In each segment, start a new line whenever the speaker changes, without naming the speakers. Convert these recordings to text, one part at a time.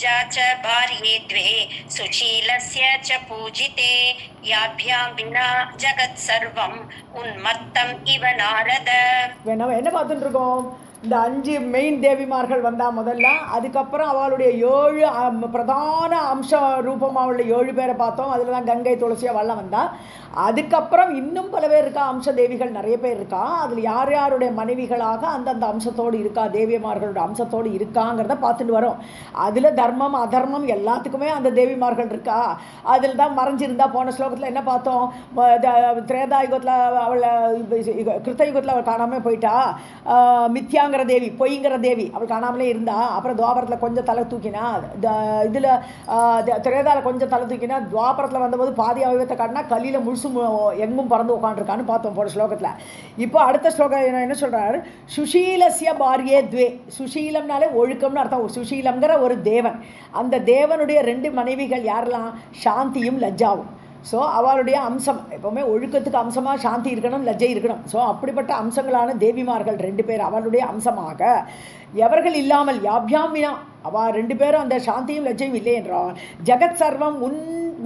लज्जा च भार्ये द्वे सुशीलस्य च पूजिते याभ्यां विना जगत् सर्वम् उन्मत्तम् इव नारद.
நம்ம என்ன பார்த்துட்டு இருக்கோம்? இந்த 5 மெயின் தேவிமார்கள் வந்தா முதல்ல, அதுக்கப்புறம் அவளுடைய 7 பிரதான அம்ச ரூபமாக உள்ள 7 பேரை பார்த்தோம். அதில் தான் கங்கை, துளசி அவெல்லாம் வந்தா. அதுக்கப்புறம் இன்னும் பல பேர் இருக்கா, அம்ச தேவிகள் நிறைய பேர் இருக்கா. அதில் யார் யாருடைய மனைவிகளாக அந்தந்த அம்சத்தோடு இருக்கா, தேவிமார்களோட அம்சத்தோடு இருக்காங்கிறத பார்த்துட்டு வரோம். அதில் தர்மம் அதர்மம் எல்லாத்துக்குமே அந்த தேவிமார்கள் இருக்கா. அதில் தான் மறைஞ்சிருந்தா. போன ஸ்லோகத்தில் என்ன பார்த்தோம்? திரேதாயுகத்தில் அவளை, கிருத்தயுகத்தில் அவள் காணாமல் போயிட்டா. மித்யாங்கிற தேவி, பொய்ங்கிற தேவி அவள் காணாமலே இருந்தா. அப்புறம் துவாபரத்தில் கொஞ்சம் தலை தூக்கினா, இதில் திரேதாவில் கொஞ்சம் தலை தூக்கினா, துவாபரத்தில் வந்தபோது பாதி அவயவத்தை காட்டினா, கலியில் முழுசும் எங்கும் பறந்து உட்காந்துருக்கான்னு பார்த்தோம் போன ஸ்லோகத்தில். இப்போ அடுத்த ஸ்லோகம் என்ன சொல்கிறார்? சுஷீலஸ்ய பாரியே துவே. சுஷீலம்னாலே ஒழுக்கம்னு அர்த்தம். சுஷீலம்ங்கிற ஒரு தேவன், அந்த தேவனுடைய 2 மனைவிகள் யாரெல்லாம்? சாந்தியும் லஜ்ஜாவும். ஸோ அவளுடைய அம்சம் எப்போவுமே ஒழுக்கத்துக்கு அம்சமாக சாந்தி இருக்கணும், லஜ்ஜை இருக்கணும். ஸோ அப்படிப்பட்ட அம்சங்களான தேவிமார்கள் 2 பேர் அவளுடைய அம்சமாக. எவர்கள் இல்லாமல் யாபியாம் வினா, அவள் 2 பேரும் அந்த சாந்தியும் லஜ்ஜையும் இல்லை என்றால் ஜெகத் சர்வம்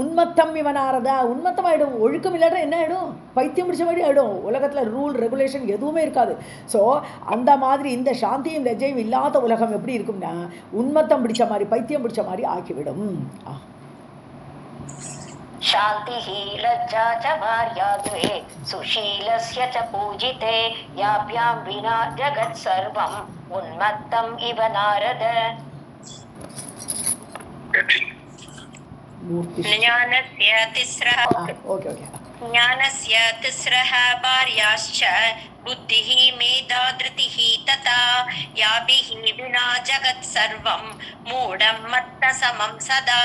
உன்மத்தம் இவனாரதா. உன்மத்தம் ஆகிடும். ஒழுக்கம் இல்லாட்டா என்ன ஆகிடும்? பைத்தியம் பிடிச்ச மாதிரி ஆகிடும். உலகத்தில் ரூல் ரெகுலேஷன் எதுவுமே இருக்காது. ஸோ அந்த மாதிரி இந்த சாந்தியும் லஜ்ஜையும் இல்லாத உலகம் எப்படி இருக்கும்னா உன்மத்தம் பிடிச்ச மாதிரி, பைத்தியம் பிடிச்ச மாதிரி ஆக்கிவிடும்.
शान्तिः लज्जा च भार्या द्वे सुशीलस्य च पूजिते याभ्यां विना जगत् सर्वम् उन्मत्तम् इव नारद. ज्ञानस्य तिस्रः भार्याश्च बुद्धिः मेधा धृतिः तथा याभिः विना जगत् सर्वं मूढं मत्तसमं सदा.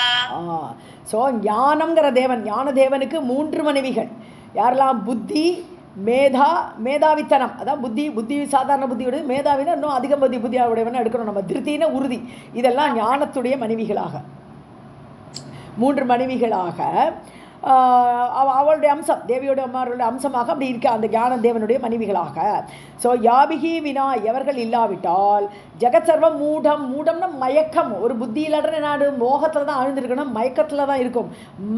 ஸோ ஞானங்கிற தேவன், ஞான தேவனுக்கு 3 மனைவிகள். யாரெல்லாம்? புத்தி, மேதா, மேதாவித்தனம். அதான் புத்தி சாதாரண புத்தியோட, மேதாவினா இன்னும் அதிக புத்தியாவுடையவன எடுக்கணும் நம்ம. திருத்தின உறுதி. இதெல்லாம் ஞானத்துடைய மனைவிகளாக 3 மனைவிகளாக அவளுடைய அம்சம், தேவியோட அம்மாருடைய அம்சமாக அப்படி இருக்க அந்த ஞான தேவனுடைய மனைவிகளாக. ஸோ யாபிகி வினா, எவர்கள் இல்லாவிட்டால் ஜெகத் சர்வம் மூடம்னா மயக்கம். ஒரு புத்தி இல்லாட்ட நாடு மோகத்தில் தான் ஆழ்ந்திருக்கணும், மயக்கத்தில் தான் இருக்கும்.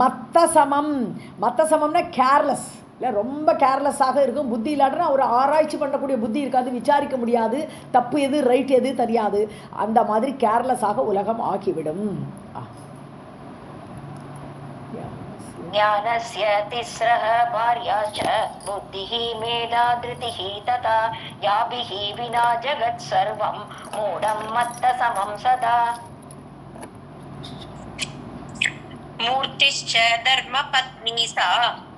மத்த சமம்னா கேர்லெஸ் இல்லை, ரொம்ப கேர்லெஸ்ஸாக இருக்கும். புத்தி இல்லாட்டனா ஒரு ஆராய்ச்சி பண்ணக்கூடிய புத்தி இருக்காது, விசாரிக்க முடியாது, தப்பு எது ரைட் எது தெரியாது. அந்த மாதிரி கேர்லெஸ்ஸாக உலகம் ஆக்கிவிடும்.
ज्ञानस्य तिस्रः भार्याश्च बुद्धिः मेधा धृतिः तथा याभिः विना जगत् सर्वं मूढं मत्तसमं सदा. मूर्तिश्च धर्मपत्नी सा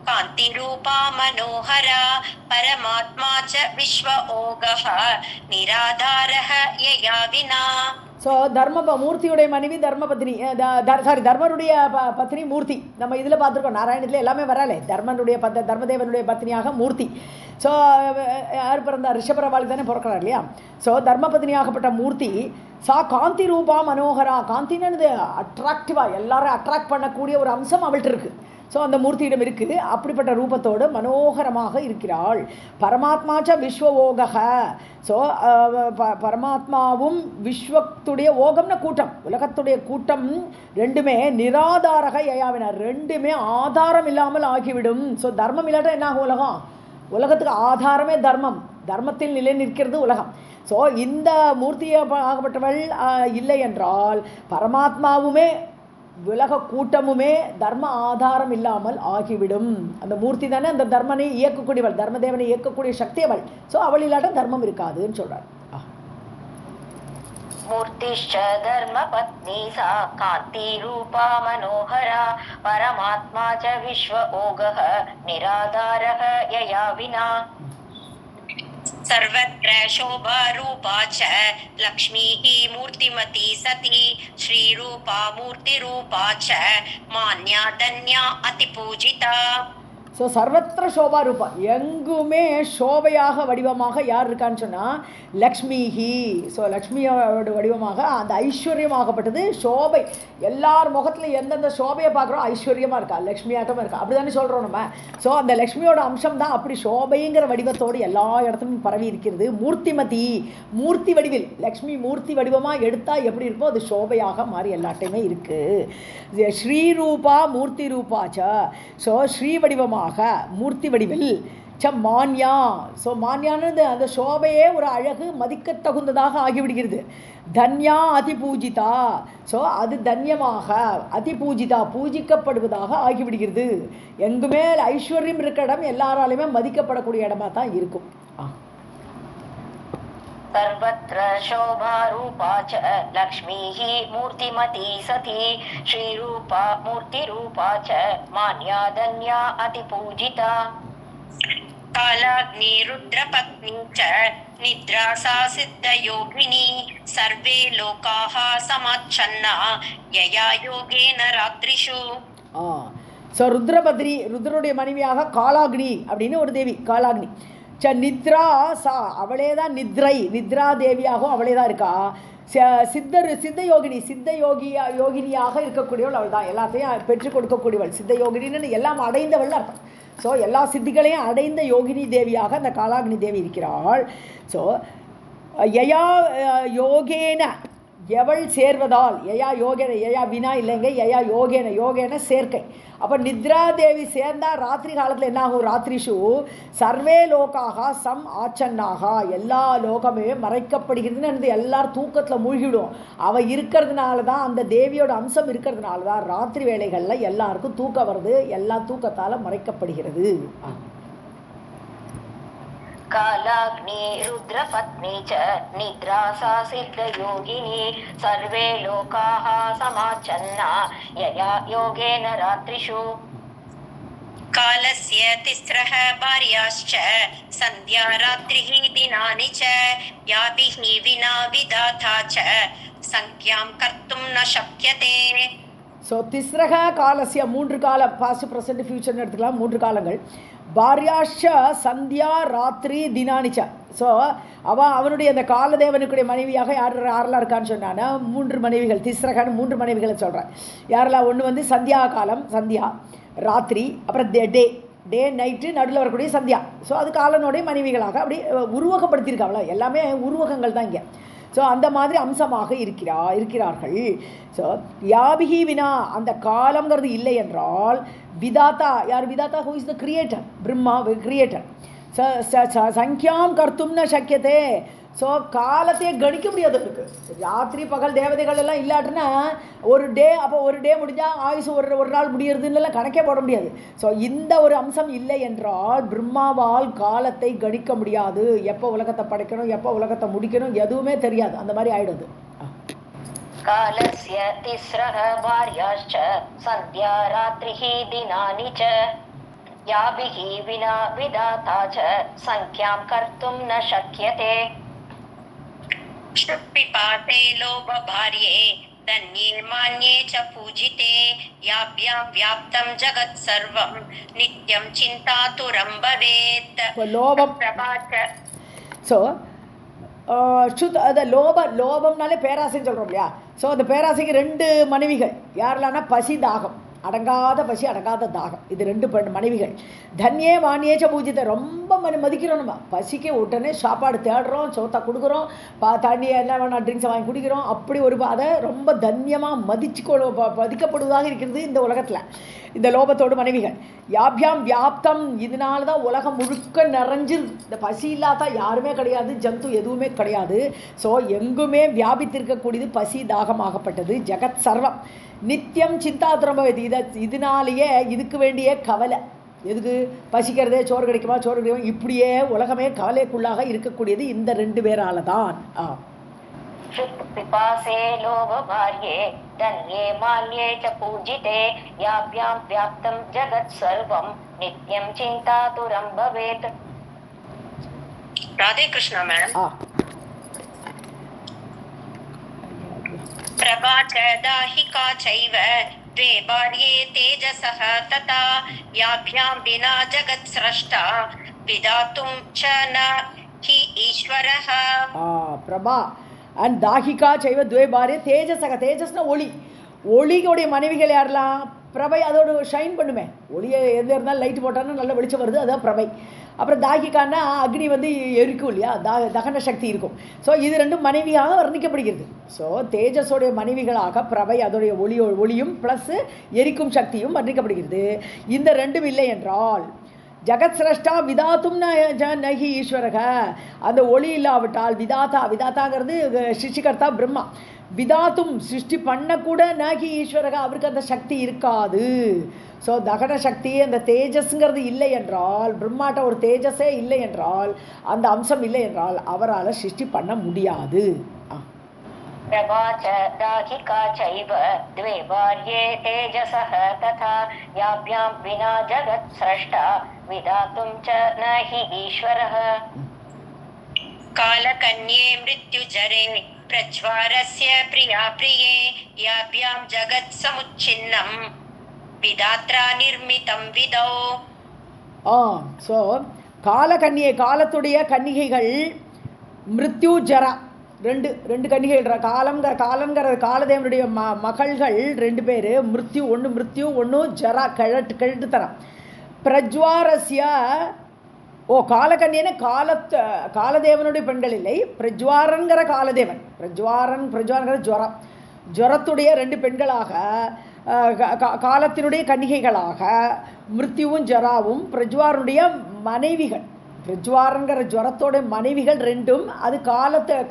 कान्तिरूपा मनोहरा परमात्मा च विश्वओगः निराधारः यया विना.
ஸோ மூர்த்தியுடைய மனைவி தர்மபத்னி, தர்மருடைய பத்னி மூர்த்தி. நம்ம இதில் பார்த்துருக்கோம், நாராயணத்தில் எல்லாமே வராலே. தர்மதேவனுடைய பத்னியாக மூர்த்தி. ஸோ யார் பிறந்தா? ரிஷபரவாளி தானே பிறக்கிறார் இல்லையா? ஸோ தர்மபத்னியாகப்பட்ட மூர்த்தி சா காந்தி ரூபா மனோகரா. காந்தின்னு அட்ராக்டிவாக எல்லாரும் அட்ராக்ட் பண்ணக்கூடிய ஒரு அம்சம் அவள்கிட்ட இருக்குது. ஸோ அந்த மூர்த்தியிடம் இருக்குது. அப்படிப்பட்ட ரூபத்தோடு மனோகரமாக இருக்கிறாள். பரமாத்மாச்ச விஸ்வ ஓகக. ஸோ பரமாத்மாவும் விஸ்வத்துடைய ஓகம்னு கூட்டம், உலகத்துடைய கூட்டம் 2மே நிராதாரக யயாவினார். 2மே ஆதாரம் இல்லாமல் ஆகிவிடும். ஸோ தர்மம் இல்லாட்ட என்ன ஆகும்? உலகத்துக்கு ஆதாரமே தர்மம். தர்மத்தில் நிலை நிற்கிறது உலகம். ஸோ இந்த மூர்த்தியாகப்பட்டவள் இல்லை என்றால் பரமாத்மாவுமே உலக கூட்டமுமே தர்ம ஆதாரம் இல்லாமல் ஆகிவிடும். அந்த மூர்த்தி தானே அந்த தர்மனை இயக்கக்கூடியவள், தர்மதேவனை இயக்கக்கூடிய சக்தி அவள். ஸோ அவள் இல்லாட்ட தர்மம் இருக்காதுன்னு சொல்றார்.
मूर्तिश्च धर्मपत्नी सा कान्ति रूपा मनोहरा परमात्मा च विश्व ओगः निराधारः यया विना. सर्वत्र शोभा रूपा च लक्ष्मीः मूर्तिमती सती श्रीरूपा मूर्तिरूपा च मान्या धन्या अतिपूजिता.
ஸோ சர்வத்திர சோபா ரூபா, எங்குமே சோபையாக வடிவமாக யார் இருக்கான்னு சொன்னால் லக்ஷ்மிஹி. ஸோ லக்ஷ்மியோட வடிவமாக அந்த ஐஸ்வர்யமாகப்பட்டது சோபை. எல்லார் முகத்தில் எந்தெந்த சோபையை பார்க்குறோம் ஐஸ்வர்யமாக இருக்கா, லக்ஷ்மியாட்டமாக இருக்கா, அப்படி தானே சொல்கிறோம் நம்ம. ஸோ அந்த லக்ஷ்மியோட அம்சம் தான் அப்படி சோபைங்கிற வடிவத்தோடு எல்லா இடத்துலையும் பரவி இருக்கிறது. மூர்த்திமதி, மூர்த்தி வடிவில் லக்ஷ்மி மூர்த்தி வடிவமாக எடுத்தால் எப்படி இருக்கோ அது சோபையாக மாறி எல்லாட்டையுமே இருக்குது. ஸ்ரீரூபா மூர்த்தி ரூபாச்ச. ஸோ ஸ்ரீ வடிவமாக மூர்த்தி வடிவில் ச மான்யா. ஸோ மான்யானது அந்த சோபையே ஒரு அழகு மதிக்க தகுந்ததாக ஆகிவிடுகிறது. தன்யா அதிபூஜிதா. ஸோ அது தன்யமாக அதிபூஜிதா பூஜிக்கப்படுவதாக ஆகிவிடுகிறது. எங்குமே ஐஸ்வர்யம் இருக்கிற இடம் எல்லாராலையுமே மதிக்கப்படக்கூடிய இடமா தான் இருக்கும்.
सर्वत्र शोभा रूपा च लक्ष्मीः मूर्तिमती सती श्रीरूपा मूर्तिरूपा च मान्या धन्या अतिपूजिता कालाग्नि रुद्रपत्नी च निद्रा सा सिद्धयोगिनी सर्वे लोकाः समाच्छन्ना यया योगेन रात्रिषु.
ஸோ ருத்ரபத்ரி, ருத்ரனுடைய மனைவியாக காலாக்னி அப்படின்னு ஒரு தேவி காலாக்னி. நித்ரா சா, அவளே தான் நித்ரை, நித்ரா தேவியாகவும் அவளே தான் இருக்கா. சித்த யோகினி, யோகினியாக இருக்கக்கூடியவள் அவள் தான். எல்லாத்தையும் பெற்றுக் கொடுக்கக்கூடியவள் சித்த யோகினின்னு எல்லாம் அடைந்தவள் அர்த்தம். ஸோ எல்லா சித்திகளையும் அடைந்த யோகினி தேவியாக அந்த காலாக்னி தேவி இருக்கிறாள். ஸோ யயா யோகேன, எவள் சேர்வதால், யயா யோகேன, யயா வினா இல்லைங்க, யயா யோகேன, யோகேன சேர்க்கை. அப்போ நித்ரா தேவி சேர்ந்தால் ராத்திரி காலத்தில் என்ன ஆகும், ராத்திரிஷு சர்வே லோகாக சம் ஆச்சன்னாக, எல்லா லோகமே மறைக்கப்படுகிறதுன்னு எல்லாரும் தூக்கத்தில் மூழ்கிவிடும். அவள் இருக்கிறதுனால தான், அந்த தேவியோட அம்சம் இருக்கிறதுனால தான் ராத்திரி வேளைகளில் எல்லாருக்கும் தூக்கம் வருது, எல்லா தூக்கத்தால் மறைக்கப்படுகிறது.
कालाग्नि रुद्रपत्नी च निद्रा सा सिद्धयोगिनी सर्वे लोकाः समाच्छन्ना यया योगेन रात्रिषु कालस्य तिस्रः भार्याश्च सन्ध्या रात्रिः दिनानि च याभिः विना विधाता च संख्यां कर्तुं न शक्यते.
ஸோ திஸ்ரக காலசிய, மூன்று காலம், பாஸ்ட் ப்ரெசன்ட் ஃபியூச்சர்னு எடுத்துக்கலாம், மூன்று காலங்கள். பாரியாஷ சந்தியா ராத்திரி தினானிச்ச. ஸோ அவனுடைய அந்த காலதேவனுக்குடைய மனைவியாக யாரெல்லாம் இருக்கான்னு சொன்னான்னா மூன்று மனைவிகள். திஸ்ரகன்னு மூன்று மனைவிகளை சொல்கிறேன். யாரெல்லாம், ஒன்று வந்து சந்தியா காலம், சந்தியா ராத்திரி, அப்புறம் டே நைட்டு, நடுவில் வரக்கூடிய சந்தியா. ஸோ அது காலனுடைய மனைவிகளாக அப்படி உருவகப்படுத்தியிருக்காங்களா, எல்லாமே உருவகங்கள் தான் இங்கே. ஸோ அந்த மாதிரி அம்சமாக இருக்கிறார்கள். ஸோ யாபிகி வினா, அந்த காலங்கிறது இல்லை என்றால் விதாத்தா, யார் விதாத்தா, who is the creator, Brahma creator. சங்கியாம் கர்த்தும்னு சக்கியத்தே. ஸோ காலத்தையே கணிக்க முடியாது இருக்கு. ராத்திரி பகல் தேவதைகள் எல்லாம் இல்லாட்டுன்னா ஒரு டே, அப்போ ஒரு டே முடிஞ்சால் ஆயுசு ஒரு நாள் முடியறதுன்னெல்லாம் கணக்கே போட முடியாது. ஸோ இந்த ஒரு அம்சம் இல்லை என்றால் பிரம்மாவால் காலத்தை கணிக்க முடியாது. எப்போ உலகத்தை படைக்கணும், எப்போ உலகத்தை முடிக்கணும் எதுவுமே தெரியாது, அந்த மாதிரி ஆயிடுது.
कालस्य तिस्रः भार्याश्च सन्ध्या रात्रिः दिनानि च याभिः विना विधाता च संख्यां कर्तुं न शक्यते. शुक्पिपाते लोभभार्ये धन्ये मान्ये च पूजिते याभ्यां व्याप्तं जगत् सर्वं नित्यं चिन्तातुरं भवेत्.
ஸோ அந்த லோபம்னாலே பேராசைன்னு சொல்கிறோம் இல்லையா. ஸோ அந்த பேராசைக்கு ரெண்டு மனைவிகள் யாரெல்லாம்னா பசி தாகம், அடங்காத பசி அடங்காத தாகம், இது ரெண்டு மனைவிகள். தன்யே வாணியேச்ச பூஜித்தை, ரொம்ப மதிக்கிறோம். நம்ம பசிக்கு உடனே சாப்பாடு தேடுறோம், சோத்தா கொடுக்குறோம், தண்ணி என்ன வேணால் ட்ரிங்க்ஸை வாங்கி குடிக்கிறோம். அப்படி ஒரு அதை ரொம்ப தன்யமாக மதிக்கப்படுவதாக இருக்கிறது இந்த உலகத்தில் இந்த லோபத்தோடு மனைவிகள். யாபியாம் வியாப்தம், இதனால தான் உலகம் முழுக்க நிறைஞ்சிரு. இந்த பசி இல்லாத யாருமே கிடையாது, ஜந்து எதுவுமே கிடையாது. ஸோ எங்குமே வியாபித்திருக்கக்கூடியது பசி தாகமாகப்பட்டது. ஜெகத் சர்வம் நித்தியம் சிந்தாதுரம்பவேதி. இதனாலேயே இதுக்கு வேண்டிய கவலை, எதுக்கு பசிக்கிறதே, சோறு கிடைக்குமா, இப்படியே உலகமே கவலைக்குள்ளாக இருக்கக்கூடியது இந்த ரெண்டு பேரால தான்.
पिपासे लोभभार्ये धन्ये माल्ये च पूजिते याभ्यां व्याप्तं जगत् सर्वं नित्यं चिन्तातुरं भवेत्. राधे कृष्णा मैडम. प्रभा च दाहिका चैव द्वे भार्ये तेजसः तथा याभ्यां विना जगत्स्रष्टा विधातुं च न हि ईश्वरः
பிரபா அண்ட் தாகிகா சைவ துவே பாரிய தேஜஸக தேஜஸ்னா ஒளி ஒளியோடைய மனைவிகள் யாரெல்லாம் பிரபை அதோட ஷைன் பண்ணுமே ஒளியை எந்த இருந்தாலும் லைட் போட்டாலும் நல்ல வெளிச்சம் வருது அதுதான் பிரபை அப்புறம் தாகிக்கான்னா அக்னி வந்து எரிக்கும் இல்லையா தகன சக்தி இருக்கும் ஸோ இது ரெண்டும் மனைவியாக வர்ணிக்கப்படுகிறது ஸோ தேஜஸோடைய மனைவிகளாக பிரபை அதோடைய ஒளியும் ப்ளஸ் எரிக்கும் சக்தியும் வர்ணிக்கப்படுகிறது இந்த ரெண்டும் இல்லை என்றால் ஜகத் சிரஷ்டா விதாத்தும் நகி ஈஸ்வரக அந்த ஒளி இல்லாவிட்டால் விதாத்தாங்கிறது சிருஷ்டிகர்த்தா பிரம்மா விதாத்தும் சிருஷ்டி பண்ணக்கூட நகி ஈஸ்வரக அவருக்கு அந்த சக்தி இருக்காது ஸோ தகன சக்தி அந்த தேஜஸ்ங்கிறது இல்லை என்றால் பிரம்மாட்ட ஒரு தேஜஸே இல்லை என்றால் அந்த அம்சம் இல்லை என்றால் அவரால் சிருஷ்டி பண்ண முடியாது
प्रभा च दाहिका चैव द्वे भार्ये तेजसः तथा याभ्यां विना जगत् स्रष्टा विधातुं च न हि ईश्वरः कालकन्ये मृत्युजरे प्रज्वारस्य प्रिया प्रिये याभ्यां जगत् समुच्छिन्नं विधात्रा निर्मितं विदौ
ஸோ காலக்கன்னியை காலத்துடைய கன்னிகைகள் மிருத்யு ஜரா ரெண்டு கன்னிகைகள் காலங்கிற காலதேவனுடைய மகள்கள் ரெண்டு பேர் மிருத்யு ஒன்று ஜரா கழட்டுத்தரம் பிரஜ்வாரஸ்ய காலக்கன்னியன்னு காலதேவனுடைய பெண்கள் இல்லை பிரஜ்வாரன்கிற காலதேவன் பிரஜ்வாரன்கிற ஜுரத்துடைய ரெண்டு பெண்களாக காலத்தினுடைய கன்னிகைகளாக மிருத்யுவும் ஜராவும் பிரஜ்வாரனுடைய மனைவிகள் பிரஜ்வாரங்கிற ஜுரத்தோட மனைவிகள் ரெண்டும் அது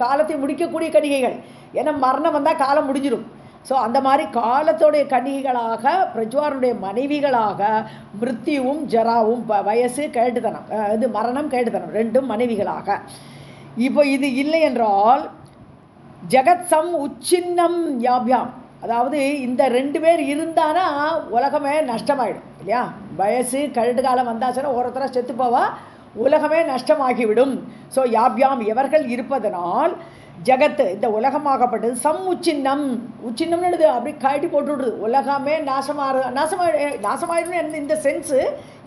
காலத்தை முடிக்கக்கூடிய கன்னிகைகள் ஏன்னா மரணம் வந்தால் காலம் முடிஞ்சிடும் ஸோ அந்த மாதிரி காலத்தோடைய கன்னிகைகளாக பிரஜ்வாரனுடைய மனைவிகளாக மிருத்யுவும் ஜராவும் வயசு கேட்டுத்தனம் இது மரணம் கேட்டுத்தனம் ரெண்டும் மனைவிகளாக இப்போ இது இல்லை என்றால் ஜெகத் சம் உச்சின்னம் யாபியாம் அதாவது இந்த ரெண்டு பேர் இருந்தானா உலகமே நஷ்டமாயிடும் இல்லையா வயசு கழுட்டு காலம் வந்தாச்சுன்னா ஒருத்தர செத்து போவா உலகமே நஷ்டமாகிவிடும் ஸோ யாபியாம் எவர்கள் இருப்பதனால் ஜகத்து இந்த உலகமாகப்பட்டது உச்சின்னம்னு எழுது அப்படி கழட்டி போட்டு விடுறது உலகமே நாசமாயிடும் இந்த சென்ஸு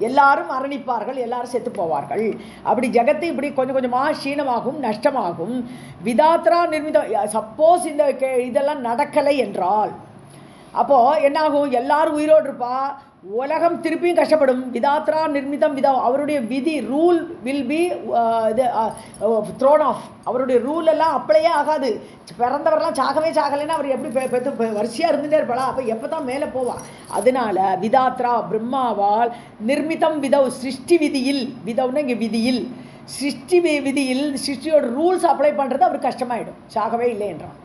எல்லாரும் மரணிப்பார்கள் எல்லாரும் செத்து போவார்கள் அப்படி ஜகத்து இப்படி கொஞ்சம் கொஞ்சமாக க்ஷீணமாகும் நஷ்டமாகும் விதாத்ரா நிர்மிதம் சப்போஸ் இந்த இதெல்லாம் நடக்கலை என்றால் அப்போது என்னாகும் எல்லாரும் உயிரோடு இருப்பா உலகம் திருப்பியும் கஷ்டப்படும் விதாத்ரா நிர்மிதம் அவருடைய விதி ரூல் வில் பி இது த்ரோன் ஆஃப் அவருடைய ரூல் எல்லாம் அப்படியே ஆகாது பிறந்தவரெல்லாம் சாகலைன்னா அவர் எப்படி வரிசையாக இருந்துகிட்டே இருப்பாளா அப்போ எப்போ தான் மேலே போவா அதனால விதாத்ரா பிரம்மாவால் நிர்மிதம் சிருஷ்டி விதவுன்னா இங்கே விதியில் சிருஷ்டியோட ரூல்ஸ் அப்ளை பண்ணுறது அவருக்கு கஷ்டமாயிடும் சாகவே இல்லை என்றான்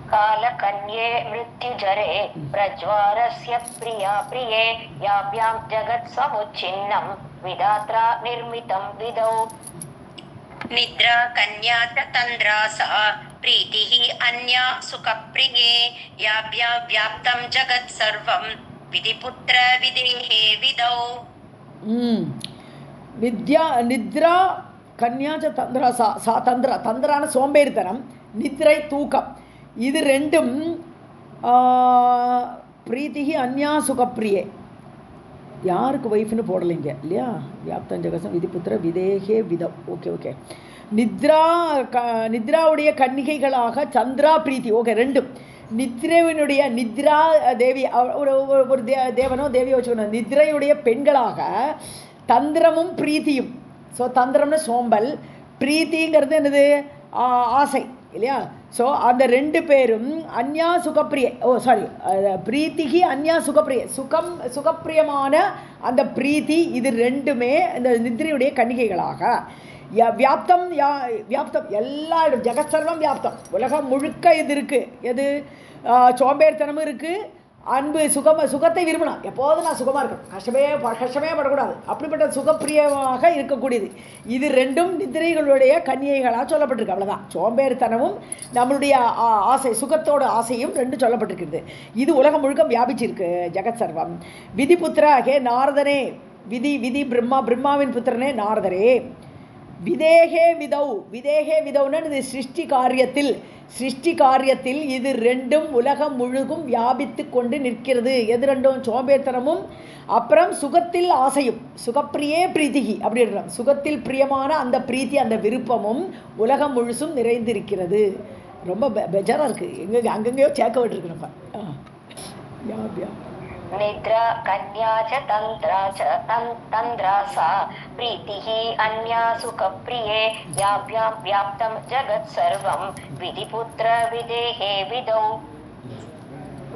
कालकन्ये मृत्युजरे प्रज्वारस्य प्रिया प्रिये याभ्यां जगत् समुच्छिन्नं विधात्रा निर्मितं विदौ निद्रा कन्या च तन्द्रा सा प्रीतिः अन्या सुखप्रिये याभ्यां व्याप्तं जगत् सर्वं विधिपुत्र विदेहे विदौ
निद्रा कन्या च तन्द्रा सा तन्द्राன சோம்பேறித்தனம் நித்ரை தூக்கம் இது ரெண்டும் பிரீத்திகி அந்யா சுகப்பிரியே யாருக்கு ஒய்ஃப்னு போடலைங்க இல்லையா வியாப்தம் ஜெகசம் விதிபுத்திர விதேகே விதம் ஓகே நித்ராவுடைய கன்னிகைகளாக சந்திரா பிரீத்தி ஓகே ரெண்டும் நித்ரா தேவி ஒரு தேவனோ தேவியோ வச்சுக்கணும் நித்ரையுடைய பெண்களாக தந்திரமும் பிரீத்தியும் ஸோ தந்திரம்னு சோம்பல் பிரீத்திங்கிறது என்னது ஆசை இல்லையா ஸோ அந்த ரெண்டு பேரும் அந்யா சுகப்பிரிய பிரீத்திகி அந்யா சுகப்பிரிய சுகப்பிரியமான அந்த பிரீத்தி இது ரெண்டுமே இந்த நித்ரையுடைய கன்னிகைகளாக வியாப்தம் எல்லா ஜெகத் சர்வம் வியாப்தம் உலகம் முழுக்க இது இருக்குது எது சோம்பேறித்தனமும் இருக்குது அன்பு சுகத்தை விரும்பணும் எப்போதும் நான் சுகமாக இருக்கணும் கஷ்டமே படக்கூடாது அப்படிப்பட்ட சுகப்பிரியமாக இருக்கக்கூடியது இது ரெண்டும் நித்திரைகளுடைய கன்னிகைகளாக சொல்லப்பட்டிருக்கு அவ்வளோதான் சோம்பேறித்தனமும் நம்மளுடைய ஆசை சுகத்தோட ஆசையும் ரெண்டும் சொல்லப்பட்டிருக்கிறது இது உலகம் முழுக்க வியாபிச்சிருக்கு ஜெகத் சர்வம் விதிபுத்திர ஹே நாரதனே விதி பிரம்மாவின் புத்திரனே நாரதரே விதேகே விதௌன்னு இது சிருஷ்டி காரியத்தில் இது ரெண்டும் உலகம் முழுகும் வியாபித்து கொண்டு நிற்கிறது. எது ரெண்டும்? சோம்பேத்தனமும் அப்புறம் சுகத்தில் ஆசையும். சுகப்பிரியே பிரீத்திகி அப்படின்றான். சுகத்தில் பிரியமான அந்த பிரீத்தி, அந்த விருப்பமும் உலகம் முழுசும் நிறைந்திருக்கிறது. ரொம்ப பெஜராக இருக்குது. அங்கங்கேயோ சேர்க்க விட்டுருக்கு நம்ம.
निद्रा कन्या च तन्द्रा सा प्रीतिः अन्या सुखप्रिये याभ्यां व्याप्तं जगत्सर्वं विधिपुत्र विदेहे विदौ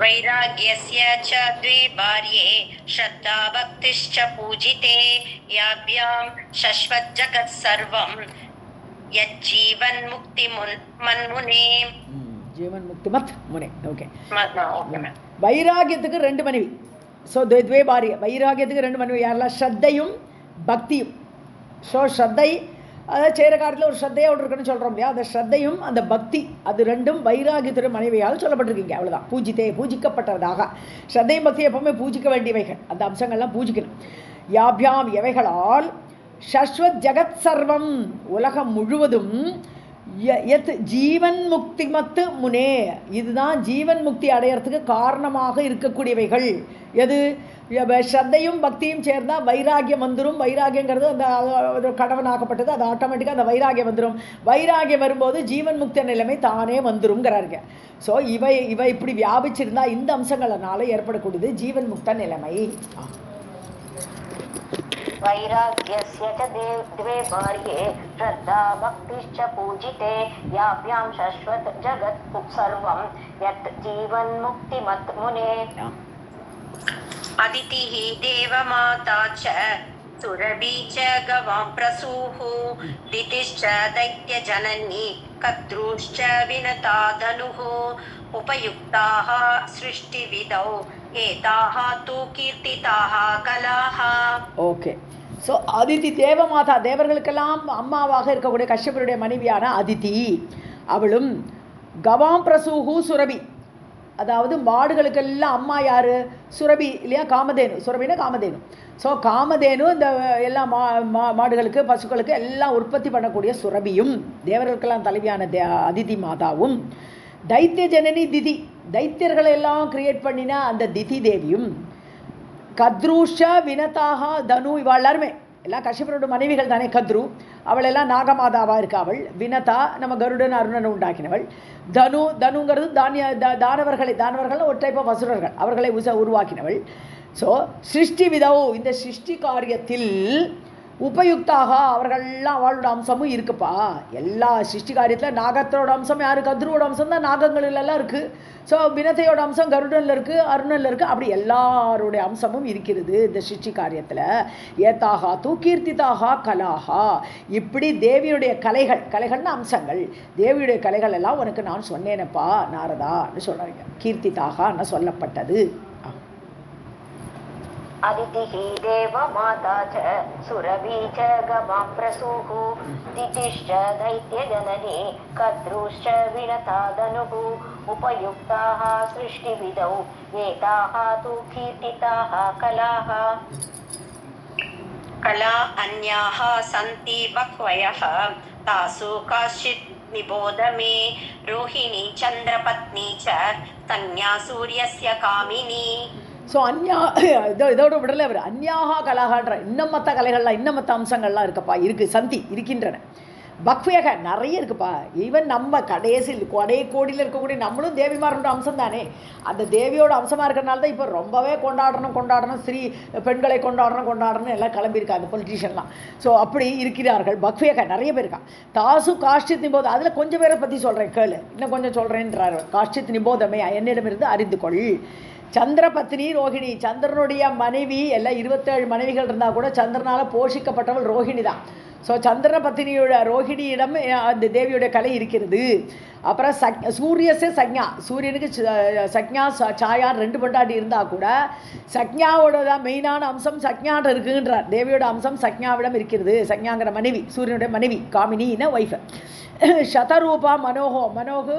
वैराग्यस्य च द्वे भार्ये श्रद्धा भक्तिश्च पूजिते याभ्यां शश्वज्जगत्सर्वं यज्जीवन्मुक्तिमन्मुने
ஜீவன் முக்தி மத் முனே. ஓகே. வைராகியத்துக்கு 2 மனைவி. ஸோ துவே பாரிய. வைராகியத்துக்கு 2 மனைவி யாரெல்லாம்? ஸ்ரத்தையும் பக்தியும். ஸோ ஸ்ரத்தை அதாவது செய்கிற காலத்தில் ஒரு ஸ்ரத்தையோடு இருக்குன்னு சொல்கிறோம் இல்லையா? அந்த ஸ்ரத்தையும் அந்த பக்தி அது ரெண்டும் வைராகியத்துடைய மனைவியால் சொல்லப்பட்டிருக்கீங்க. அவ்வளோதான். பூஜிக்கப்பட்டதாக. ஸ்ரத்தையும் பக்தி எப்பவுமே பூஜிக்க வேண்டியவைகள். அந்த அம்சங்கள்லாம் பூஜிக்கணும். யாபியாம் எவைகளால் சஸ்வத் ஜகத் சர்வம் உலகம் முழுவதும் ஜீவன் முக்தி மத்து முனே இதுதான் ஜீவன் முக்தி அடையறதுக்கு காரணமாக இருக்கக்கூடியவைகள். எது? ஸ்ரத்தையும் பக்தியும் சேர்ந்தால் வைராகியம் வந்துடும். வைராகியங்கிறது அந்த கடவனாக்கப்பட்டது. அது ஆட்டோமேட்டிக்காக அந்த வைராகியம் வந்துடும். வைராகியம் வரும்போது ஜீவன் முக்தி நிலைமை தானே வந்துருங்கிறாருங்க. ஸோ இவை இப்படி வியாபிச்சிருந்தா இந்த அம்சங்களால ஏற்படக்கூடியது ஜீவன் முக்த நிலைமை.
वैराग्यस्य च द्वे भार्ये श्रद्धा भक्तिश्च पूजिते याभ्यां शश्वत जगत् सर्वं यत् जीवन्मुक्तिमत् मुने अदितिः देवमाता च सुरभि च गवां प्रसूः दितिश्च दैत्यजननी कद्रूश्च विनता धनुः उपयुक्ताः सृष्टिविदौ एताः तु कीर्तिताः कलाः.
ஓகே. ஸோ அதிதி தேவமாதா தேவர்களுக்கெல்லாம் அம்மாவாக இருக்கக்கூடிய கஷ்யபருடைய மனைவியான அதிதி அவளும் கவாம் பிரசூஹு சுரபி அதாவது மாடுகளுக்கெல்லாம் அம்மா யார்? சுரபி இல்லையா? காமதேனு. சுரபின்னா காமதேனு. ஸோ காமதேனு இந்த எல்லா மாடுகளுக்கு பசுக்களுக்கு எல்லாம் உற்பத்தி பண்ணக்கூடிய சுரபியும் தேவர்களுக்கெல்லாம் தலைவியான அதிதி மாதாவும் தைத்திய ஜனனி திதி தைத்தியர்களை எல்லாம் கிரியேட் பண்ணினா அந்த திதி தேவியும் கத்ரூஷ வினதாக தனு இவள் எல்லாருமே எல்லாம் கஷ்யபரோட மனைவிகள் தானே. கத்ரு அவளெல்லாம் நாகமாதாவாக இருக்கா. அவள் வினதா நம்ம கருடன் அருணனை உண்டாக்கினவள். தனுங்கிறது தானவர்கள் ஒரு டைப் ஆஃப் அசுரர்கள் அவர்களை உருவாக்கினவள். ஸோ சிருஷ்டி விதவு இந்த சிருஷ்டி காரியத்தில் உபயுக்தாக அவர்கள்லாம் அவளோட அம்சமும் இருக்குப்பா. எல்லா சிருஷ்டி காரியத்தில் நாகத்தோட அம்சம் யார்? கத்ருவோட அம்சம் தான் நாகங்களிலெல்லாம் இருக்குது. ஸோ வினத்தையோட அம்சம் கருடனில் இருக்குது, அருணனில் இருக்குது. அப்படி எல்லாருடைய அம்சமும் இருக்கிறது இந்த சிருஷ்டி காரியத்தில். ஏத்தாகா தூ கீர்த்திதாக கலாகா இப்படி தேவியுடைய கலைகள்னு அம்சங்கள் தேவியுடைய கலைகள் எல்லாம் உனக்கு நான் சொன்னேனப்பா நாரதான்னு சொல்கிறாங்க. கீர்த்திதாகன்னு சொல்லப்பட்டது.
अदितिः देवमाता च सुरभि च गवां प्रसूः दितिश्च दैत्यजननी कद्रूश्च विनता धनुः उपयुक्ताः सृष्टिविदौ एताः तु कीर्तिताः कलाः. कला अन्याः सन्ति बह्वयः तासु काश्चित् निबोध मे रोहिणी चन्द्रपत्नी च कन्या सूर्यस्य कामिनी.
ஸோ இதோட விடலை அவர் அந்யாக கலாகான்ற இன்னும் மற்ற கலைகள்லாம் இன்னும் மற்ற அம்சங்கள்லாம் இருக்குப்பா. இருக்கின்றன. பக்வேக நிறைய இருக்குப்பா. ஈவன் நம்ம கோடியில் இருக்கக்கூடிய நம்மளும் தேவிமாரோட அம்சம் தானே. அந்த தேவியோட அம்சமாக இருக்கிறனால தான் இப்போ ரொம்பவே கொண்டாடணும் ஸ்ரீ பெண்களை கொண்டாடணும் எல்லாம் கிளம்பியிருக்கா அந்த பொலிட்டீஷியன்லாம். ஸோ அப்படி இருக்கிறார்கள். பக்வேக நிறைய பேர் இருக்கா. தாசு காஷ்டித் நிபோத அதில் கொஞ்சம் பேரை பற்றி சொல்கிறேன் கேளு. இன்னும் கொஞ்சம் சொல்கிறேன்றார். காஷ்டித் நிபோதமே என்னிடமிருந்து அறிந்து கொள். சந்திரபத்னி ரோஹிணி சந்திரனுடைய மனைவி எல்லாம் 27 மனைவிகள் இருந்தால் கூட சந்திரனால் போஷிக்கப்பட்டவள் ரோஹிணி தான். ஸோ சந்திர பத்தினியோட ரோஹிணியிடம் அந்த தேவியோட கலை இருக்கிறது. அப்புறம் சூரியசே சக்ஞா, சூரியனுக்கு சக்ஞா சாயா 2 பொண்டாட்டி இருந்தால் கூட சக்ஞாவோட தான் மெயினான அம்சம் சக்ஞாட்ட இருக்குன்றார். தேவியோட அம்சம் சக்ஞாவிடம் இருக்கிறது. சக்ஞாங்கிற மனைவி, சூரியனுடைய மனைவி, காமினின்னா ஒய்ஃபு. சதரூபா மனோகு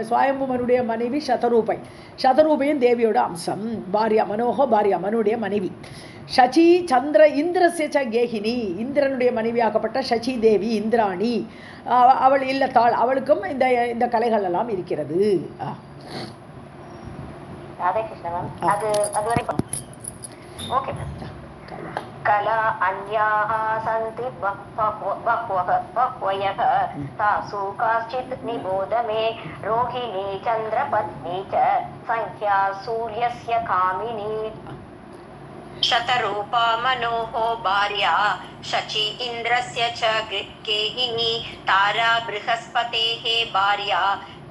சுவாயம்புமனுடைய மனைவி சதரூபை, சதரூபையும் தேவியோட அம்சம். பாரியா மனோகோ பாரியா, மனுடைய மனைவி. சச்சி சந்திர இந்திரஸ்ய ச கேகினி, இந்திரனுடைய மனைவியாகப்பட்ட சச்சி தேவி இந்திராணி, அவள் இல்லத்தாள், அவளுக்கும் இந்த இந்த கலைகள் எல்லாம் இருக்கிறது.
ராதே கிருஷ்ண மேம். அது வரைக்கும் ஓகே. கலா அன்யாஹ சந்தி பஹ்வயஹ தாசு காச்சித் நிபோத மே ரோஹிணி சந்திரபத்னி ச சங்க்யா சூர்யஸ்ய காமினி. शतरूपा मनोहो भार्या शची इन्द्रस्य च गेहिनी तारा बृहस्पतेः भार्या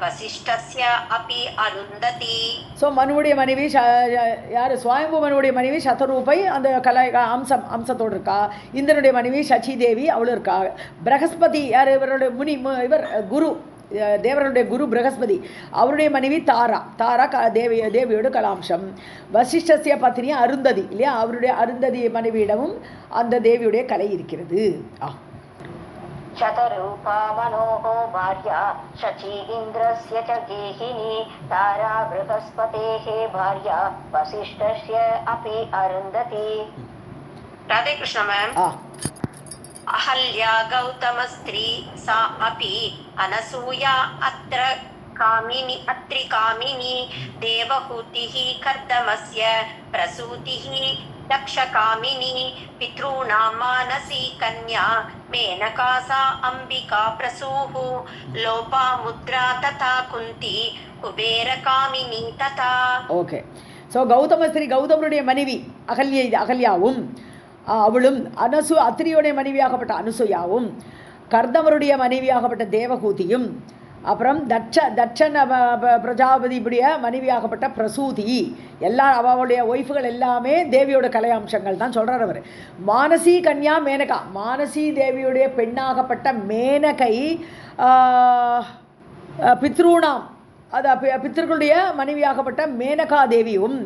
वसिष्ठस्य अपि अरुन्धति.
ஸோ மனுவுடைய மனைவி யார்? சுவாயம்பு மனுவுடைய மனைவி சதரூபை, அந்த கலை அம்சத்தோடு இருக்கா. இந்திரனுடைய மனைவி சச்சி தேவி, அவளும் இருக்கா. பிரகஸ்பதி யார்? இவருடைய இவர் குரு, தேவர்களுடைய குரு பிரகஸ்பதி, அவருடைய மனைவி தாரா தேவியோட கலாம்சம். வசிஷ்டசிய பத்னி அருந்ததி இல்லையா, அவருடைய அருந்ததி மனைவியிடமும் அந்த தேவியுடைய கலை இருக்கிறது.
शतरूपा मनोहो भार्या शची इन्द्रस्य च गेहिनी तारा बृहस्पतेः भार्या वसिष्ठस्य अपि अरुन्धति. राधे कृष्ण मैम. अहल्या गौतमस्त्री सा अपि अनसूया अत्र कामिनी देवहूतिः कर्दमस्य प्रसूतिः दक्षकामिनी पितॄणां मानसी कन्या मेनका सा अंबिका प्रसूः लोपामुद्रा तथा कुन्ती कुबेरकामिनी तथा.
ஓகே. ஸோ கௌதமஸ்திரி, கௌதமனுடைய மனைவி அகல்யாவும், அவளும் அத்திரியோடைய மனைவியாகப்பட்ட அனுசூயாவும், கர்தமருடைய மனைவியாகப்பட்ட தேவகூதியும், அப்புறம் தட்சன் பிரஜாபதியுடைய மனைவியாகப்பட்ட பிரசூதி, எல்லா அவளுடைய ஒய்ஃபுகள் எல்லாமே தேவியோட கலையம்சங்கள் தான் சொல்கிறார் அவர். மானசி கன்யா மேனகா, மானசி தேவியுடைய பெண்ணாகப்பட்ட மேனகை பித்ருணாம், அது பித்திருக்களுடைய மனைவியாகப்பட்ட மேனகா தேவியும்,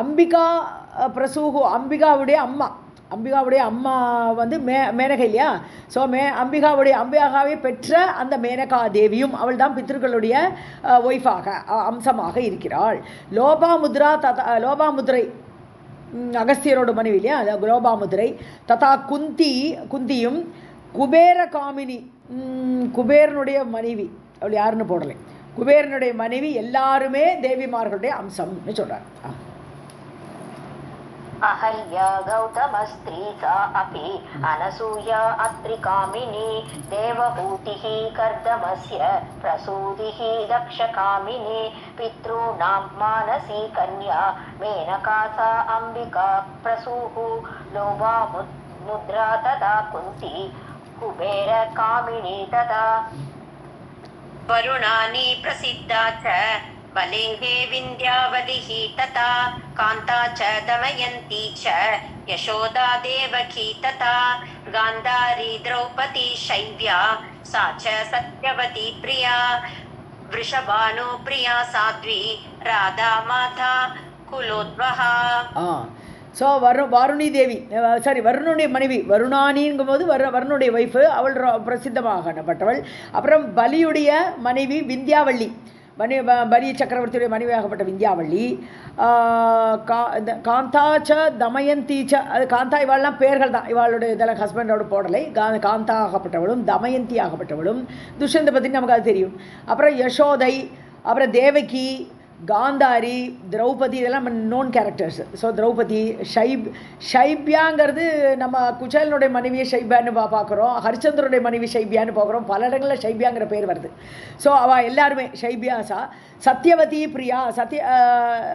அம்பிகா பிரசூகு, அம்பிகாவுடைய அம்மா வந்து மேனகை இல்லையா. ஸோ அம்பிகாவை பெற்ற அந்த மேனகா தேவியும் அவள் தான் பித்திருக்களுடைய ஒய்ஃபாக அம்சமாக இருக்கிறாள். லோபாமுத்ரை அகஸ்தியரோட மனைவி இல்லையா, லோபாமுத்ரை. ததா குந்தியும் குபேர காமினி, குபேரனுடைய மனைவி, அவள் யாருன்னு போடலை, குபேரனுடைய மனைவி எல்லாருமே தேவிமார்களுடைய அம்சம்னு சொல்கிறார்.
अहल्या गौतमस्त्री सा अपि अनसूया अत्रिकामिनी देवहूतिः कर्दमस्य प्रसूतिः दक्षकामिनी पितॄणां मानसी कन्या मेनका सा अंबिका प्रसूः लोभामुद्रा तथा कुन्ती कुबेरकामिनी तथा. वरुणानि प्रसिद्धा च बलेः विन्द्यावलिः तथा कान्ता च दमयन्ती च यशोदा देवकी तथा गान्धारी द्रौपदी शैव्या सा च सत्यवती प्रिया वृषभानु प्रिया साध्वी राधा माता कुलोद्वहा.
ஸோ வருணி தேவி, வருணுடைய மனைவி வருணானிங்கும் போது வருணுடைய ஒய்ஃபு, அவள் பிரசித்தமாகப்பட்டவள். அப்புறம் பலியுடைய மனைவி விந்தியாவள்ளி, பலி சக்கரவர்த்தியுடைய மனைவியாகப்பட்ட விந்தியாவள்ளி. காந்தாச்ச தமயந்தீச்ச, அது காந்தா, இவாள்லாம் பேர்கள் தான், இவாளுடைய இதெல்லாம் ஹஸ்பண்டோட போடலை. காந்தா ஆகப்பட்டவளும் தமயந்தி ஆகப்பட்டவளும், துஷ்யந்த பற்றி நமக்கு அது தெரியும். அப்புறம் யசோதை, அப்புறம் தேவகி, காந்தாரி, திரௌபதி, இதெல்லாம் நோன் கேரக்டர்ஸ். ஸோ திரௌபதி, ஷைபியாங்கிறது நம்ம குச்சேலனுடைய மனைவியை ஷைபியான்னு பார்க்குறோம், ஹரிச்சந்திரனுடைய மனைவி ஷைபியான்னு பார்க்குறோம், பல இடங்களில் ஷைபியாங்கிற பேர் வருது. ஸோ அவள் எல்லாருமே ஷைபியாசா. சத்யவதி பிரியா,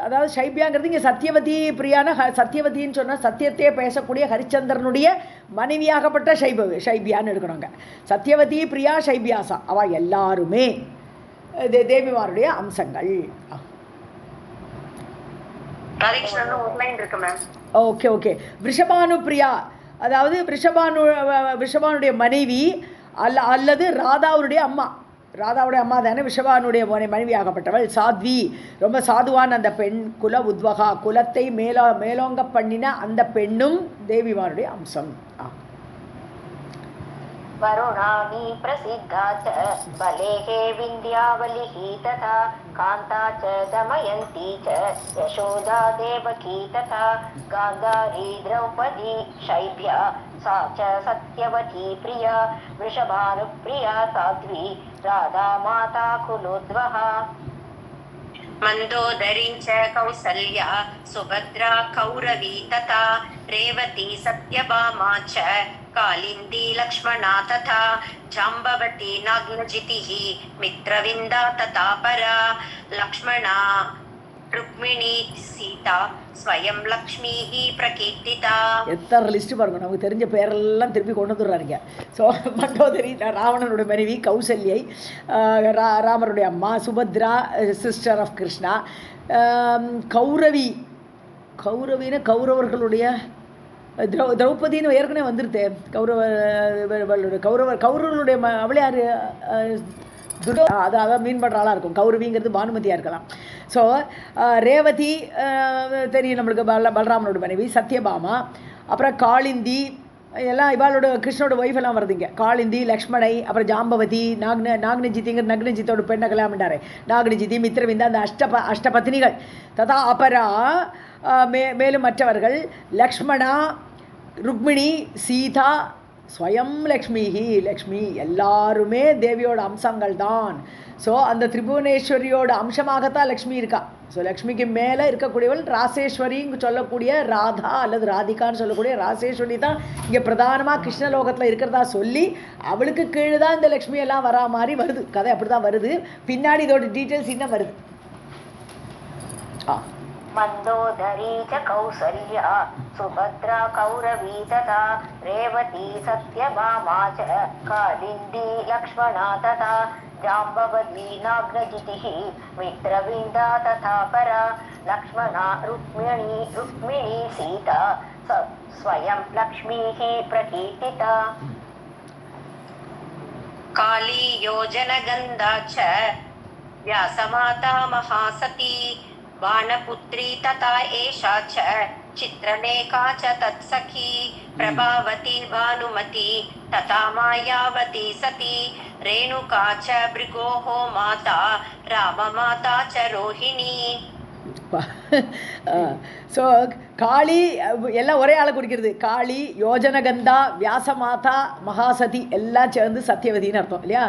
அதாவது ஷைபியாங்கிறது இங்கே சத்யவதி பிரியான, சத்யவதின்னு சொன்னால் சத்தியத்தையே பேசக்கூடிய ஹரிச்சந்திரனுடைய மனைவியாகப்பட்ட ஷைபியான்னு எடுக்கணுங்க. சத்யவதி பிரியா ஷைபியாசா, அவள் எல்லாருமே தேவிமாருடைய அம்சங்கள். Okay okay. விஷபானு பிரியா, அதாவது விஷபானுடைய மனைவி அல்லது ராதாவுடைய அம்மா. ராதாவுடைய அம்மா தானே விஷபானுடைய மனைவியாகப்பட்டவள். சாத்வி, ரொம்ப சாதுவான அந்த பெண். குல உத்வகா, குலத்தை மேலோங்க பண்ணின அந்த பெண்ணும் தேவிமாருடைய அம்சம்.
वरुणानी प्रसिद्धा च बलेः विन्ध्यावलिः तथा कान्ता च दमयन्ती च यशोदा देवकी तथा गान्धारी द्रौपदी शैब्या सा च सत्यवती प्रिया वृषभानुप्रिया साध्वी राधा माता कुलोद्वहा मंदोदरी च कौसल्या सुभद्रा कौरवी तथा रेवती सत्यभामा च कालिंदी लक्ष्मणा तथा जाम्बवती नागनजितिः मित्रविन्दा तथा परा लक्ष्मणा रुक्मिणी सीता ஸ்வயம் லக்ஷ்மி பிரகீர்த்திதா.
எத்தனை லிஸ்ட் பாருங்க, நமக்கு தெரிஞ்ச பேரெல்லாம் திருப்பி கொண்டு வந்துடுறாருங்க. ஸோ மண்டோதரி ராவணனுடைய மனைவி, கௌசல்யை ராமருடைய அம்மா, சுபத்ரா சிஸ்டர் ஆஃப் கிருஷ்ணா, கௌரவி கௌரவின்னு கௌரவர்களுடைய திரௌபதினு ஏற்கனவே வந்துருது. கௌரவர்களுடைய அவளே யார்? அதான் மீன் பண்ணுற ஆளாக இருக்கும். கௌரவிங்கிறது பானுமதியாக இருக்கலாம். ஸோ ரேவதி தெரியும் நம்மளுக்கு, பலராமனோட மனைவி. சத்யபாமா, அப்புறம் காளிந்தி, எல்லாம் இவாளோட கிருஷ்ணோட ஒய்ஃப் எல்லாம் வருதுங்க. காளிந்தி, லக்ஷ்மணை, அப்புறம் ஜாம்பவதி, நாகனஜித்திங்கிற நக்னஜித்தோட பெண்ணை கல்யாணம் பண்ணாரு. நாகனஜித்தி, மித்திரவிந்தா, அந்த அஷ்டபத்னிகள். ததா அபரா மேலும் மற்றவர்கள் லக்ஷ்மணா, ருக்மிணி, சீதா, ஸ்வயம் லக்ஷ்மி, எல்லாருமே தேவியோட அம்சங்கள் தான். ஸோ அந்த திரிபுவனேஸ்வரியோட அம்சமாகத்தான் லக்ஷ்மி இருக்கா. ஸோ லக்ஷ்மிக்கு மேலே இருக்கக்கூடியவள் ராசேஸ்வரின்னு சொல்லக்கூடிய ராதா அல்லது ராதிகான்னு சொல்லக்கூடிய ராசேஸ்வரி தான் இங்கே பிரதானமாக கிருஷ்ணலோகத்தில் இருக்கிறதா சொல்லி அவளுக்கு கீழே தான் இந்த லக்ஷ்மி எல்லாம் வரா மாதிரி வருது. கதை அப்படி தான் வருது. பின்னாடி இதோட டீட்டெயில்ஸ் இன்னும் வருது.
मंदोदरी च कौसल्या सुभद्रा कौरवी तथा रेवती सत्यभामा च कालिंदी लक्ष्मणा तथा जाम्बवती नागनजितिः मित्रविन्दा तथा परा लक्ष्मणा रुक्मिणी सीता स्वयं लक्ष्मीः प्रकीर्तिता काली योजनगन्धा च व्यासमाता महासती बाणपुत्री तथा एषा च चित्रलेखा च तत्सखी प्रभावती भानुमती तथा मायावती सती रेणुका च भृगोः माता राममाता च रोहिणी.
ஸோ காளி எல்லாம் ஒரே ஆளை குறிக்கிறது. காளி, யோஜனகந்தா, வியாசமாதா, மகாசதி எல்லாம் சேர்ந்து சத்தியவதின்னு அர்த்தம் இல்லையா.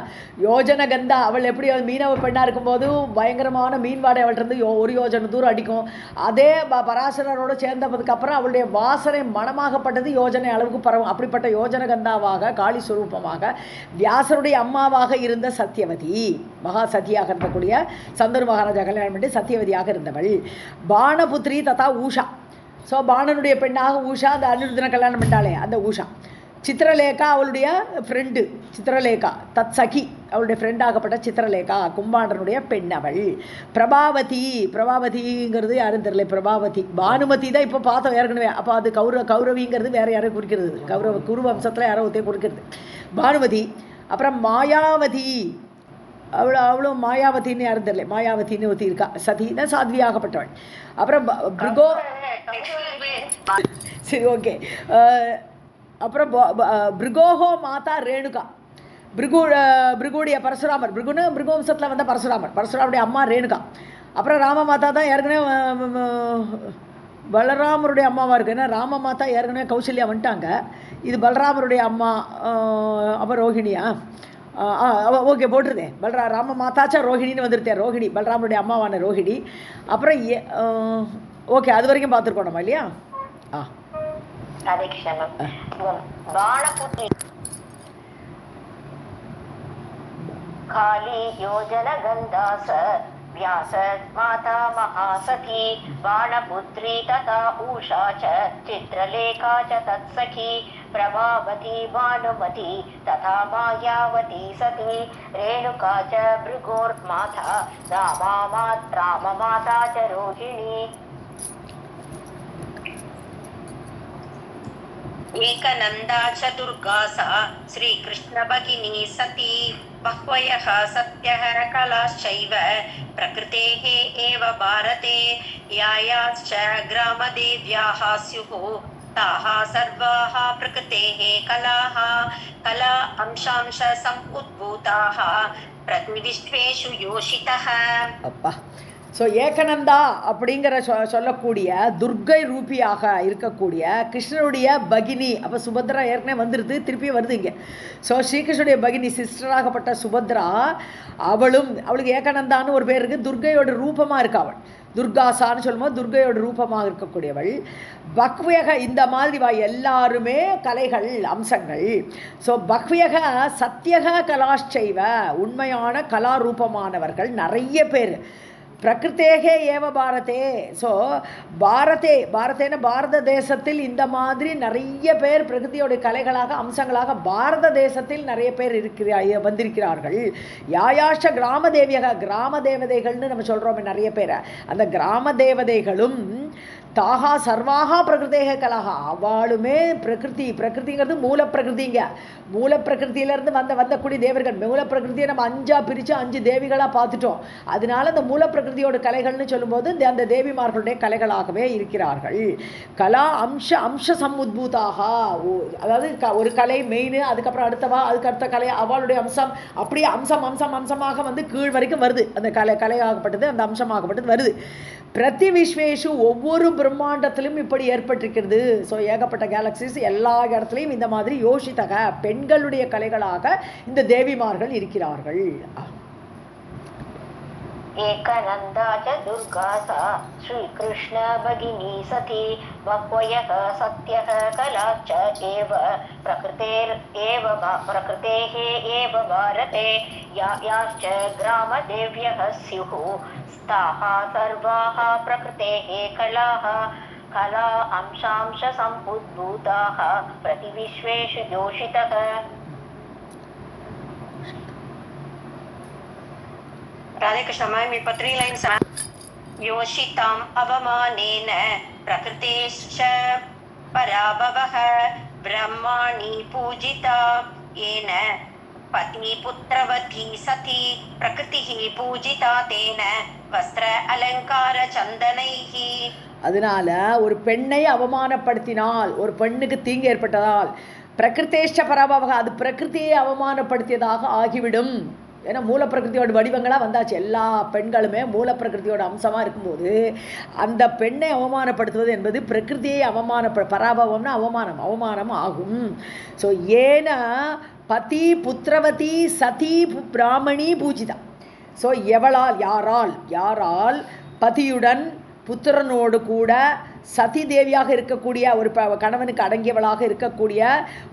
யோஜனகந்தா அவள் எப்படி மீனவ பெண்ணாக இருக்கும்போது பயங்கரமான மீன் வாடை அவள்கிட்ட ஒரு யோஜனை தூரம் அடிக்கும். அதே பராசரரோடு சேர்ந்ததுக்கப்புறம் அவளுடைய வாசனை மனமாகப்பட்டது யோஜனை அளவுக்கு பரவும். அப்படிப்பட்ட யோஜனகந்தாவாக காளி ஸ்வரூபமாக வியாசருடைய அம்மாவாக இருந்த சத்தியவதி, மகாசதியாக இருக்கக்கூடிய சந்தனு மகாராஜா கல்யாணம் பண்ணி சத்தியவதியாக இருந்தவள். பாணபுத்திரி ததா ஊஷா. ஸோ பாணனுடைய பெண்ணாக ஊஷா, அந்த அனிருத்தனை கல்யாணம் பண்ணிட்டாலே அந்த ஊஷா. சித்திரலேகா அவளுடைய ஃப்ரெண்டு, சித்திரலேகா தத் சகி அவளுடைய ஃப்ரெண்டாகப்பட்ட சித்திரலேகா கும்பாண்டனுடைய பெண் அவள். பிரபாவதிங்கிறது யாரும் தெரியல. பிரபாவதி, பானுமதி தான் இப்போ பார்த்தோம் ஏற்கனவே. அப்போ அது கௌரவிங்கிறது வேறு யாரும் குறிக்கிறது, குரு வம்சத்தில் யாரோ ஒருத்தையும் கொடுக்கிறது பானுமதி. அப்புறம் மாயாவதி, அவளும் மாயாவதின்னு யாரும் தெரியல. மாயாவதின்னு ஒருத்தி இருக்கா. சதினா சாத்வியாகப்பட்டவள். அப்புறம் பிருகோ, சரி ஓகே. அப்புறம் பிருகோஹோ மாதா ரேணுகா, பிருகுடைய பரசுராமர், பிருகு வம்சத்தில் வந்த பரசுராமருடைய அம்மா ரேணுகா. அப்புறம் ராம மாதா தான் ஏற்கனவே பலராமருடைய அம்மாவாக இருக்குது. ஏன்னா ராம மாதா ஏற்கனவே கௌசல்யா வந்துட்டாங்க. இது பலராமருடைய அம்மா. அப்புறம் ரோஹிணியா, ஓகே போட்டுருதேன். ராம மாதாச்சா ரோஹிணின்னு வந்துருத்தேன். ரோஹிணி பலராமருடைய அம்மாவான ரோஹிணி. அப்புறம் ஓகே, அது வரைக்கும் பார்த்துருக்கோம் நம்ம இல்லையா.
காளி யோஜன கந்தாச व्यास माता महासती बाणपुत्री तथा उषा च चित्रलेखा च तत्सखी प्रभावती भानुमती तथा मायावती सती रेणुका च भृगोर्माता राममाता च रोहिणी एकनंदा च दुर्गा सा श्रीकृष्ण भगिनी सती बह्वयः सत्यः कलाश्चैव प्रकृतेः एव भारते यायाश्च ग्रामदेव्याः स्युः ताः सर्वाः प्रकृतेः कलाः कला अंशांश समुद्भूताः प्रतिविश्वेषु योषितः.
அப்பா. ஸோ ஏகனந்தா அப்படிங்கிற சொல்லக்கூடிய துர்கை ரூபியாக இருக்கக்கூடிய கிருஷ்ணனுடைய பகினி, அப்போ சுபத்ரா ஏற்கனவே வந்துடுது, திருப்பி வருது இங்கே. ஸோ ஸ்ரீகிருஷ்ணனுடைய பகினி சிஸ்டராகப்பட்ட சுபத்ரா, அவளுக்கு ஏகனந்தான்னு ஒரு பேர் இருக்குது. துர்கையோட ரூபமாக இருக்கா அவள். துர்காசான்னு சொல்லும்போது துர்கையோட ரூபமாக இருக்கக்கூடியவள். பக்வியக இந்த மாதிரி எல்லாருமே கலைகள் அம்சங்கள். ஸோ பக்வியக சத்தியக கலாஷ்சைவ உண்மையான கலாரூபமானவர்கள் நிறைய பேர். பிரகிருத்தேகே ஏவ பாரதே. ஸோ பாரதேன பாரத தேசத்தில் இந்த மாதிரி நிறைய பேர் பிரகிருதியோடைய கலைகளாக அம்சங்களாக பாரத தேசத்தில் நிறைய பேர் வந்திருக்கிறார்கள். யாயாஷ கிராம தேவதைகள்னு நம்ம சொல்கிறோமே நிறைய பேரை, அந்த கிராம தேவதைகளும் தாகா சர்வாகா பிரகிருதேக கலாகா அவளுமே பிரகிருதிங்கிறது மூல பிரகிருதிங்க. மூல பிரகிருதியிலேருந்து வந்தக்கூடிய தேவர்கள். மூல பிரகிருதியை நம்ம 5 பிரித்து 5 தேவிகளாக பார்த்துட்டோம். அதனால அந்த மூல பிரகிருதியோட கலைகள்னு சொல்லும்போது அந்த தேவிமார்களுடைய கலைகளாகவே இருக்கிறார்கள். கலா அம்ச சமுத்பூதாக, அதாவது ஒரு கலை மெயின், அதுக்கப்புறம் அடுத்த கலை அவளுடைய அம்சம், அப்படியே அம்சமாக வந்து கீழ் வரைக்கும் வருது. அந்த கலையாகப்பட்டது அந்த அம்சமாகப்பட்டது வருது. பிரதி விஸ்வேஷு ஒவ்வொரு பிரம்மாண்டத்திலும் இப்படி ஏற்பட்டிருக்கிறது. ஸோ ஏகப்பட்ட கேலக்சிஸ் எல்லா இடத்துலையும் இந்த மாதிரி யோசித்தக பெண்களுடைய கலைகளாக இந்த தேவிமார்கள் இருக்கிறார்கள்.
ஏகநந்தா ச துர்கா சா ஸ்ரீகிருஷ்ண பகினி சதி பஹ்வயः சத்யः கலாச்ச ஏவ பிரகிருதேः ஏவ பாரதே யாயாश्च கிராமதேவ்யः ஸ்யுः தாः சர்வாः பிரகிருதேः கலாः கலா அம்சாம்ச சம்புத்பூதாः பிரதிவிஸ்வேஷு யோஷிதः. राधे कृष्ण मैम, ये 3 लाइन्स योषिताम् अवमानेन प्रकृतेश्च पराभवः ब्रह्माणि पूजिता येन पत्नी पुत्रवती सती प्रकृतिः पूजिता तेन वस्त्र अलंकार चंदनैः.
அதனால ஒரு பெண்ணை அவமானப்படுத்தினால், ஒரு பெண்ணுக்கு தீங்கு ஏற்பட்டதால் பிரகிருத்தேஷ்ட பராபவக, அது பிரகிருதியை அவமானப்படுத்தியதாக ஆகிவிடும். ஏன்னா மூல பிரகிருதியோட வடிவங்களாக வந்தாச்சு. எல்லா பெண்களுமே மூல பிரகிருதியோட அம்சமாக இருக்கும்போது அந்த பெண்ணை அவமானப்படுத்துவது என்பது பிரகிருதியை பராபவம்னா அவமானம் ஆகும். ஸோ ஏன பதி புத்திரவதி சதி பிராமணி பூஜிதா. ஸோ யாரால் பதியுடன் புத்திரனோடு கூட சதி தேவியாக இருக்கக்கூடிய ஒரு கணவனுக்கு அடங்கியவளாக இருக்கக்கூடிய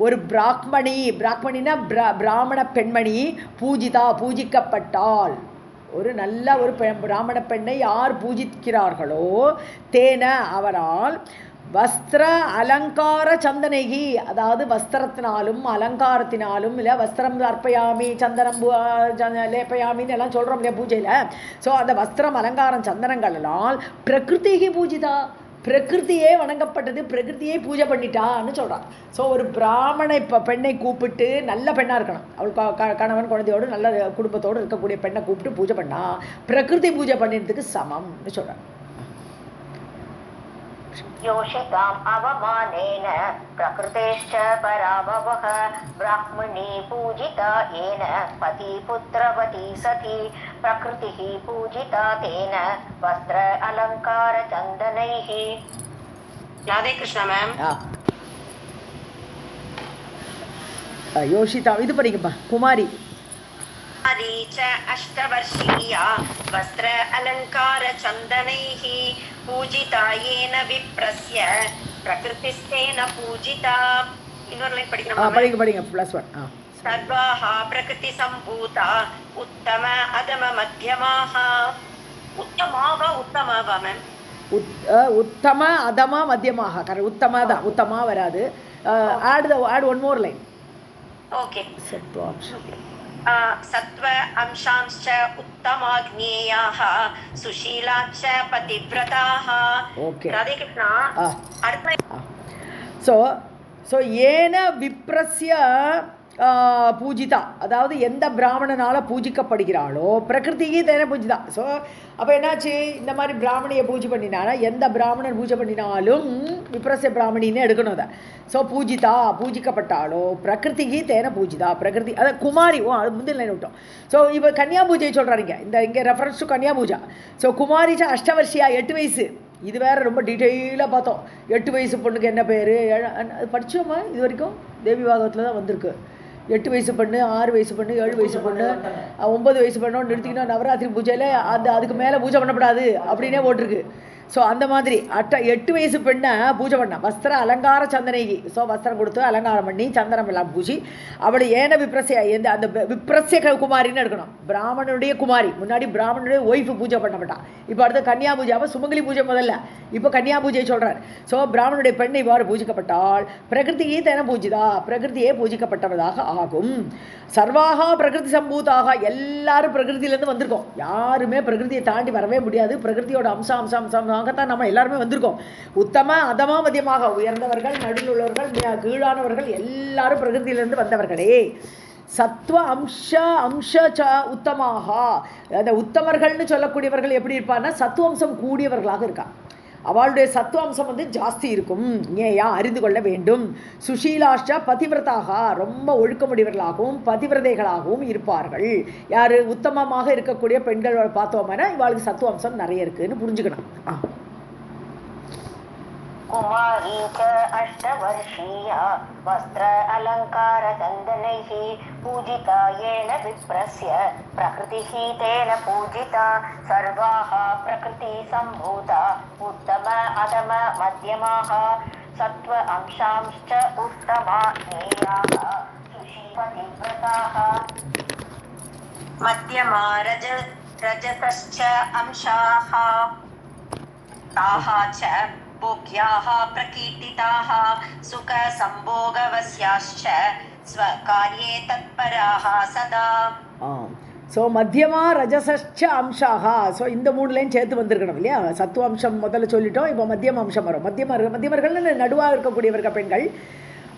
ஒரு பிராக்மணினா பிராமண பெண்மணி பூஜிக்கப்பட்டால், ஒரு நல்ல ஒரு பிராமண பெண்ணை யார் பூஜிக்கிறார்களோ தேன அவரால் வஸ்திர அலங்கார சந்தனகி, அதாவது வஸ்திரத்தினாலும் அலங்காரத்தினாலும், இல்லை வஸ்திரம் அர்ப்பயாமி சந்தனம் லேப்பயாமின்னு எல்லாம் சொல்கிறோம் இல்லையா பூஜையில். ஸோ அந்த வஸ்திரம் அலங்காரம் சந்தனங்களால் பிரகிருதிகி பூஜிதா, பிரகிருதியே வணங்கப்பட்டது, பிரகிருதியை பூஜை பண்ணிட்டான்னு சொல்கிறான். ஸோ ஒரு பிராமண பெண்ணை கூப்பிட்டு, நல்ல பெண்ணாக இருக்கணும், அவள் கணவன் குழந்தையோடு நல்ல குடும்பத்தோடு இருக்கக்கூடிய பெண்ணை கூப்பிட்டு பூஜை பண்ணா பிரகிருதி பூஜை பண்ணினதுக்கு சமம்னு சொல்கிறான்.
योषिताम् अवमानेन प्रकृतेश्च पराभवः ब्राह्मणी पूजिता येन पति पुत्रवती सती प्रकृतिः पूजिता तेन वस्त्र अलंकार चंदनैः. राधे कृष्ण मैम.
யோஷிதா இது படிங்கப்பா. குமாரி
च अष्टवर्षीया वस्त्र अलंकार चंदनैः पूजिता येन विप्रस्य प्रकृतिस्तेन पूजिता. இன்னொரு லைன்
படிங்க +1.
सर्वाः प्रकृति संभूता उत्तम अधम मध्यमाः. उत्तमावा मैम.
உத்தம அதமா மத்தியமாக. கரெக்ட். உத்தமா வராது. Add one more line.
Okay. सत्व अंशांश्च उत्तमाग्नेयाः सुशीलाश्च पतिव्रताः.
ओके.
राधे कृष्ण.
सो येन विप्रस्य பூஜிதா, அதாவது எந்த பிராமணனால் பூஜிக்கப்படுகிறாளோ பிரகிருதிக்கு தேன பூஜிதா. ஸோ அப்போ என்னாச்சு, இந்த மாதிரி பிராமணியை பூஜை பண்ணினால எந்த பிராமணன் பூஜை பண்ணினாலும் விப்ரஸ்ய பிராமணின்னு எடுக்கணும் அதை. ஸோ பூஜிதா பூஜிக்கப்பட்டாலோ பிரகிருதிக்கு தேன பூஜிதா, பிரகிருதி அதாவது குமாரி. அது முந்தின லைன் விட்டோம். ஸோ இப்போ கன்னியா பூஜையை சொல்கிறாருங்க, இங்கே reference to Kanniya Pooja. So குமாரிச்சா அஷ்டவர்ஷியா 8 வயசு. இது வேறு ரொம்ப டீட்டெயிலாக பார்த்தோம். 8 வயசு பொண்ணுக்கு என்ன பேர் படித்தோமா இது வரைக்கும்? தேவி பாகவத்தில் தான் வந்திருக்கு. 8 வயசு பொண்ணு, 6 வயசு பொண்ணு, 7 வயசு பொண்ணு, 9 வயசு பொண்ணு நிறுத்திக்கினா நவராத்திரி பூஜையில் அதுக்கு மேலே பூஜை பண்ணப்படாது அப்படின்னே போட்டிருக்கு. ஸோ அந்த மாதிரி 8 வயசு பெண்ணை பூஜை பண்ண வஸ்திர அலங்கார சந்தனைகி. ஸோ வஸ்திரம் கொடுத்து அலங்காரம் பண்ணி சந்தனம் எல்லாம் பூஜி அவளை ஏன விப்ரஸ்ய அந்த விப்ரஸ்ய குமாரின்னு எடுக்கணும். பிராமணனுடைய குமாரி. முன்னாடி பிராமணனுடைய ஒய்ஃபு பூஜை பண்ணப்பட்டான். இப்போ அடுத்த கன்னியா பூஜாவை சுமங்கலி பூஜை முதல்ல, இப்போ கன்னியா பூஜையை சொல்கிறார். ஸோ பிராமணனுடைய பெண்ணை இவ்வாறு பூஜிக்கப்பட்டால் பிரகிருதியே தேன பூஜிதா, பிரகிருதியே பூஜிக்கப்பட்டவதாக ஆகும். சர்வாகா பிரகிருதி சம்பூதாக, எல்லாரும் பிரகிருதியிலேருந்து வந்திருக்கோம். யாருமே பிரகிருதியை தாண்டி வரவே முடியாது. பிரகிருதியோட அம்சத்தான் நம்ம எல்லாருமே வந்திருக்கோம். உத்தம அதமா மதியமாக, உயர்ந்தவர்கள் நடுவில் உள்ளவர்கள் கீழானவர்கள் எல்லாரும் பிரகிருதியிலிருந்து வந்தவர்களே. சத்வ அம்ச உத்தமாக, அந்த உத்தமர்கள்னு சொல்லக்கூடியவர்கள் எப்படி இருப்பான்னா சத்துவம்சம் கூடியவர்களாக இருக்கா. அவளுடைய சத்துவம்சம் ஜாஸ்தி இருக்கும். ஏயா அறிந்து கொள்ள வேண்டும். சுஷீலாஷ்ட பதிவிரதாக, ரொம்ப ஒழுக்கமுடையவர்களாகவும் பதிவிரதைகளாகவும் இருப்பார்கள். யார் உத்தமமாக இருக்கக்கூடிய பெண்கள் பார்த்தோம்னா இவாளுக்கு சத்துவம்சம் நிறைய இருக்குன்னு புரிஞ்சுக்கணும்.
कुमारी च अष्टवर्षीया वस्त्र अलङ्कार चन्दनैः पूजिता येन विप्रस्य प्रकृतिः तेन पूजिता सर्वाः प्रकृति सम्भूता उत्तम अधम मध्यमाः सत्त्व अंशांश्च उत्तमा ज्ञेयाः सुशीपतिव्रताः मध्यमा रजसश्च अंशाः ताः च भोग्याः प्रकीर्तिताः सुख संभोगवस्याश्च स्वकार्ये तत्पराः सदा.
ஸோ மத்தியமா ரஜசச்ச அம்சாகா. ஸோ இந்த 3 லைன் சேர்த்து வந்திருக்கணும் இல்லையா. சத்துவ அம்சம் முதல்ல சொல்லிட்டோம். இப்போ மத்தியம அம்சம் வரும். மத்தியமர்கள் நடுவாக இருக்கக்கூடியவர்கள் பெண்கள்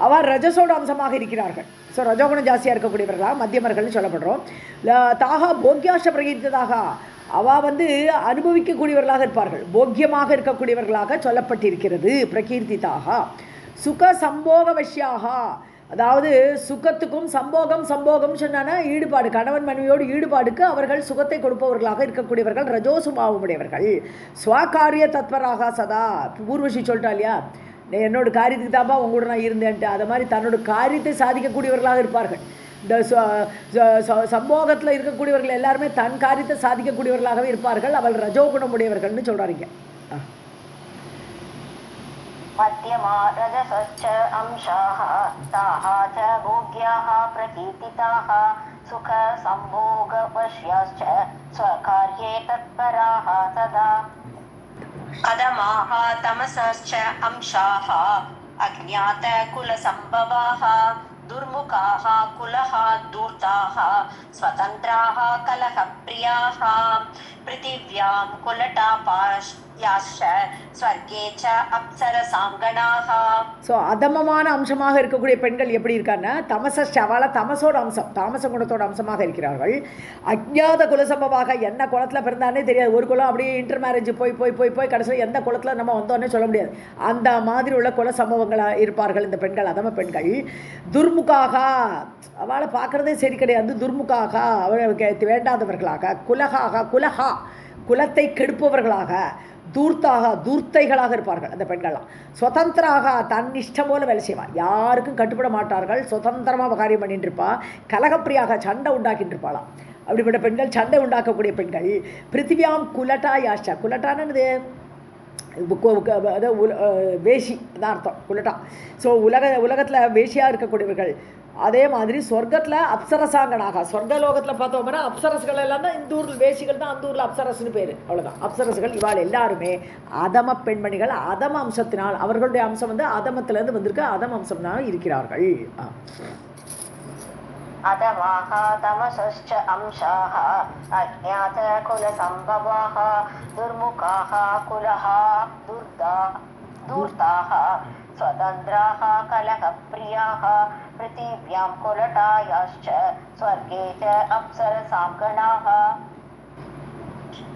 அவர் ரஜசோட அம்சமாக இருக்கிறார்கள். ஸோ ரஜோகுணம் ஜாஸ்தியாக இருக்கக்கூடியவர்களாக மத்தியமர்கள்னு சொல்லப்படுறோம். தாகா போக்கியாஷ்ட பிரகீர்த்ததாக, அவள் அனுபவிக்கக்கூடியவர்களாக இருப்பார்கள். போக்கியமாக இருக்கக்கூடியவர்களாக சொல்லப்பட்டிருக்கிறது. பிரகீர்த்திதாக. சுக சம்போக வஷ்யாக, அதாவது சுகத்துக்கும் சம்போகம் சொன்னா ஈடுபாடு, கணவன் மனைவியோடு ஈடுபாடுக்கு அவர்கள் சுகத்தை கொடுப்பவர்களாக இருக்கக்கூடியவர்கள். ரஜோசுபாவம் உடையவர்கள். ஸ்வகாரிய தத்வராக சதா. பூர்வஷி சொல்லிட்டா இல்லையா, என்னோட காரியத்துக்கு தாப்பா உங்களோட நான் இருந்தேன்ட்டு. அது மாதிரி தன்னோட காரியத்தை சாதிக்கக்கூடியவர்களாக இருப்பார்கள். இந்த சம்போகத்தில் இருக்கக்கூடியவர்கள் எல்லாருமே தன் காரியத்தை சாதிக்கக்கூடியவர்களாகவே இருப்பார்கள். அவள் ரஜோகுணம் உடையவர்கள்னு சொல்கிறாங்க.
मध्यमा रजसश्च अंशाः ताः च भोग्याः प्रकीर्तिताः सुख संभोगवश्याश्च स्वकार्ये तत्पराः सदा. अधमाः तमसश्च अंशाः अज्ञात कुलसम्भवाः दुर्मुखाः कुलः धूर्ताः स्वतन्त्राः कलहप्रियाः पृथिव्यां कुलटापाश्च स्वर्गे च अप्सरसाङ्गणाः.
ஸோ அதமமான அம்சமாக இருக்கக்கூடிய பெண்கள் எப்படி இருக்கான்னா தமசவால தமசோட அம்சம், தாமச குணத்தோட அம்சமாக இருக்கிறார்கள். அஜ்ஞாத குலசம்பவாக, என்ன குளத்தில் பிறந்தானே தெரியாது. ஒரு குலம் அப்படியே இன்டர் மேரேஜ் போய் கடைசியில் எந்த குளத்தில் நம்ம வந்தோன்னே சொல்ல முடியாது. அந்த மாதிரி உள்ள குல சம்பவங்களாக இருப்பார்கள் இந்த பெண்கள், அதம பெண்கள். துர்முகாக, அவளை பார்க்குறதே சரி கிடையாது. துர்முகாக, அவளுக்கு வேண்டாதவர்களாக. குலகா குலத்தை கெடுப்பவர்களாக. தூர்த்தைகளாக இருப்பார்கள் அந்த பெண்கள்லாம். சுதந்திராக, தன் இஷ்டம் போல வேலை செய்வாள். யாருக்கும் கட்டுப்பட மாட்டார்கள். சுதந்திரமாக காரியம் பண்ணிட்டு இருப்பா. கலகப்பிரியாக, சண்டை உண்டாக்கிட்டு இருப்பாளாம். அப்படிப்பட்ட பெண்கள், சண்டை உண்டாக்கக்கூடிய பெண்கள். பிருத்திவியாம் குலட்டா யாஷ்டா. குலட்டானது அதாவது வேஷி, அதான் அர்த்தம் குலட்டா. ஸோ உலகத்தில் வேஷியாக இருக்கக்கூடியவர்கள். அதே மாதிரி சொர்க்கத்தில் அப்சரசாங்கனாக, சொர்க்கலோகத்தில் பார்த்தோம்னா அப்சரசுகள் எல்லாம் தான் இந்த ஊரில் வேஷிகள் தான், அந்த ஊரில் அப்சரசுன்னு பேர். அவ்வளோதான் அப்சரசுகள். இவாள் எல்லாருமே அதம பெண்மணிகள். அதம அம்சத்தினால், அவர்களுடைய அம்சம் அதமத்திலேருந்து வந்திருக்கு. அதம அம்சம்னால இருக்கிறார்கள்.
अधमाः तमसश्च अंशाः अज्ञात कुलसम्भवाः दुर्मुखाः कुलः धूर्ताः स्वतन्त्राः कलहप्रियाः पृथिव्यां कुलटायाश्च स्वर्गे च अप्सरसां गणाः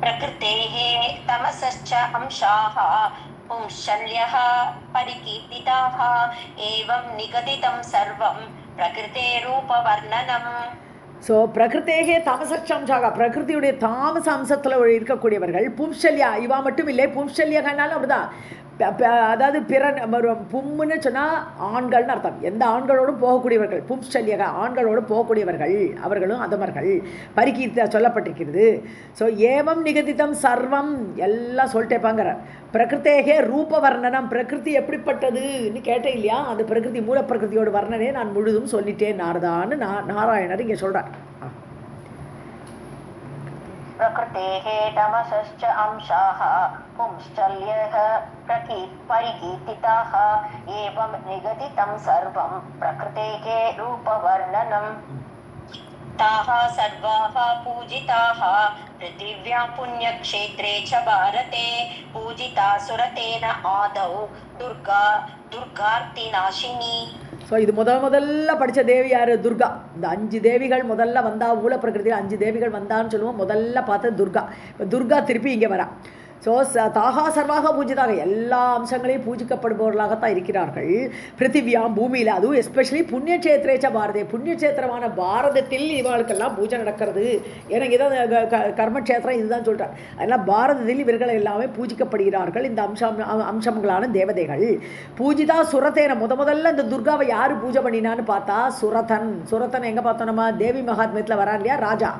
प्रकृतेः तमसश्च अंशाः पुंशल्यः परिकीर्तिताः एवं निगदितं सर्वं प्रकृतेरूपवर्णनम्
ஸோ பிரகிருத்தேகே தாமசம்சாக பிரகிருதியுடைய தாமச அம்சத்தில் இருக்கக்கூடியவர்கள் பும்சல்யா இவா மட்டும் இல்லை பும்சல்யகனாலும் அப்படிதான் அதாவது பிற பும்முன்னு சொன்னால் ஆண்கள்னு அர்த்தம் எந்த ஆண்களோடும் போகக்கூடியவர்கள் பும்சல்யக ஆண்களோடு போகக்கூடியவர்கள் அவர்களும் அதமர்கள் பரிகீர்த்த சொல்லப்பட்டிருக்கிறது ஸோ ஏவம் நிகதித்தம் சர்வம் எல்லாம் சொல்லிட்டேப்பாங்கிற பிரகிருத்தேகே ரூப வர்ணனம் பிரகிருதி எப்படிப்பட்டதுன்னு கேட்டேன் இல்லையா அந்த பிரகிருதி மூல பிரகிருதியோட வர்ணனே நான் முழுதும் சொல்லிட்டேன் நாரதான்னு நாராயணர் இங்கே சொல்கிறார்
प्रकृतेः तमसश्च अंशाः पुंश्चल्यः परिकीर्तिताः एवं निगदितं सर्वं प्रकृतेः रूपवर्णनम् ताः सर्वाः पूजिताः पृथिव्यां पुण्यक्षेत्रे च भारते पूजिता सुरतेन आदौ दुर्गार्तिनाशिनी
ஸோ இது முதல்ல படித்த தேவி யார் துர்கா இந்த 5 தேவிகள் முதல்ல வந்தா மூல பிரகிருதியில் 5 தேவிகள் வந்தான்னு சொல்லுவோம் முதல்ல பார்த்து துர்கா இப்போ துர்கா திருப்பி இங்கே வரா ஸோ தாகா சர்வாக பூஜிதாக எல்லா அம்சங்களையும் பூஜிக்கப்படுபவர்களாகத்தான் இருக்கிறார்கள் பிருத்திவியாம் பூமியில் அதுவும் எஸ்பெஷலி புண்ணியக்ஷேத்திரேச்ச பாரதே புண்ணியக்ஷேத்திரமான பாரதத்தில் இவர்களுக்கெல்லாம் பூஜை நடக்கிறது எனக்கு இதான் கர்மக்ஷேத்திரம் இதுதான் சொல்கிறார் அதனால் பாரதத்தில் இவர்கள் எல்லாமே பூஜிக்கப்படுகிறார்கள் இந்த அம்சங்களான தேவதைகள் பூஜிதா சுரத்தேன முதல்ல இந்த துர்காவை யார் பூஜை பண்ணினான்னு பார்த்தா சுரதன் எங்கே பார்த்தோம் நம்ம தேவி மகாத்மியத்தில் வரான் இல்லையா ராஜா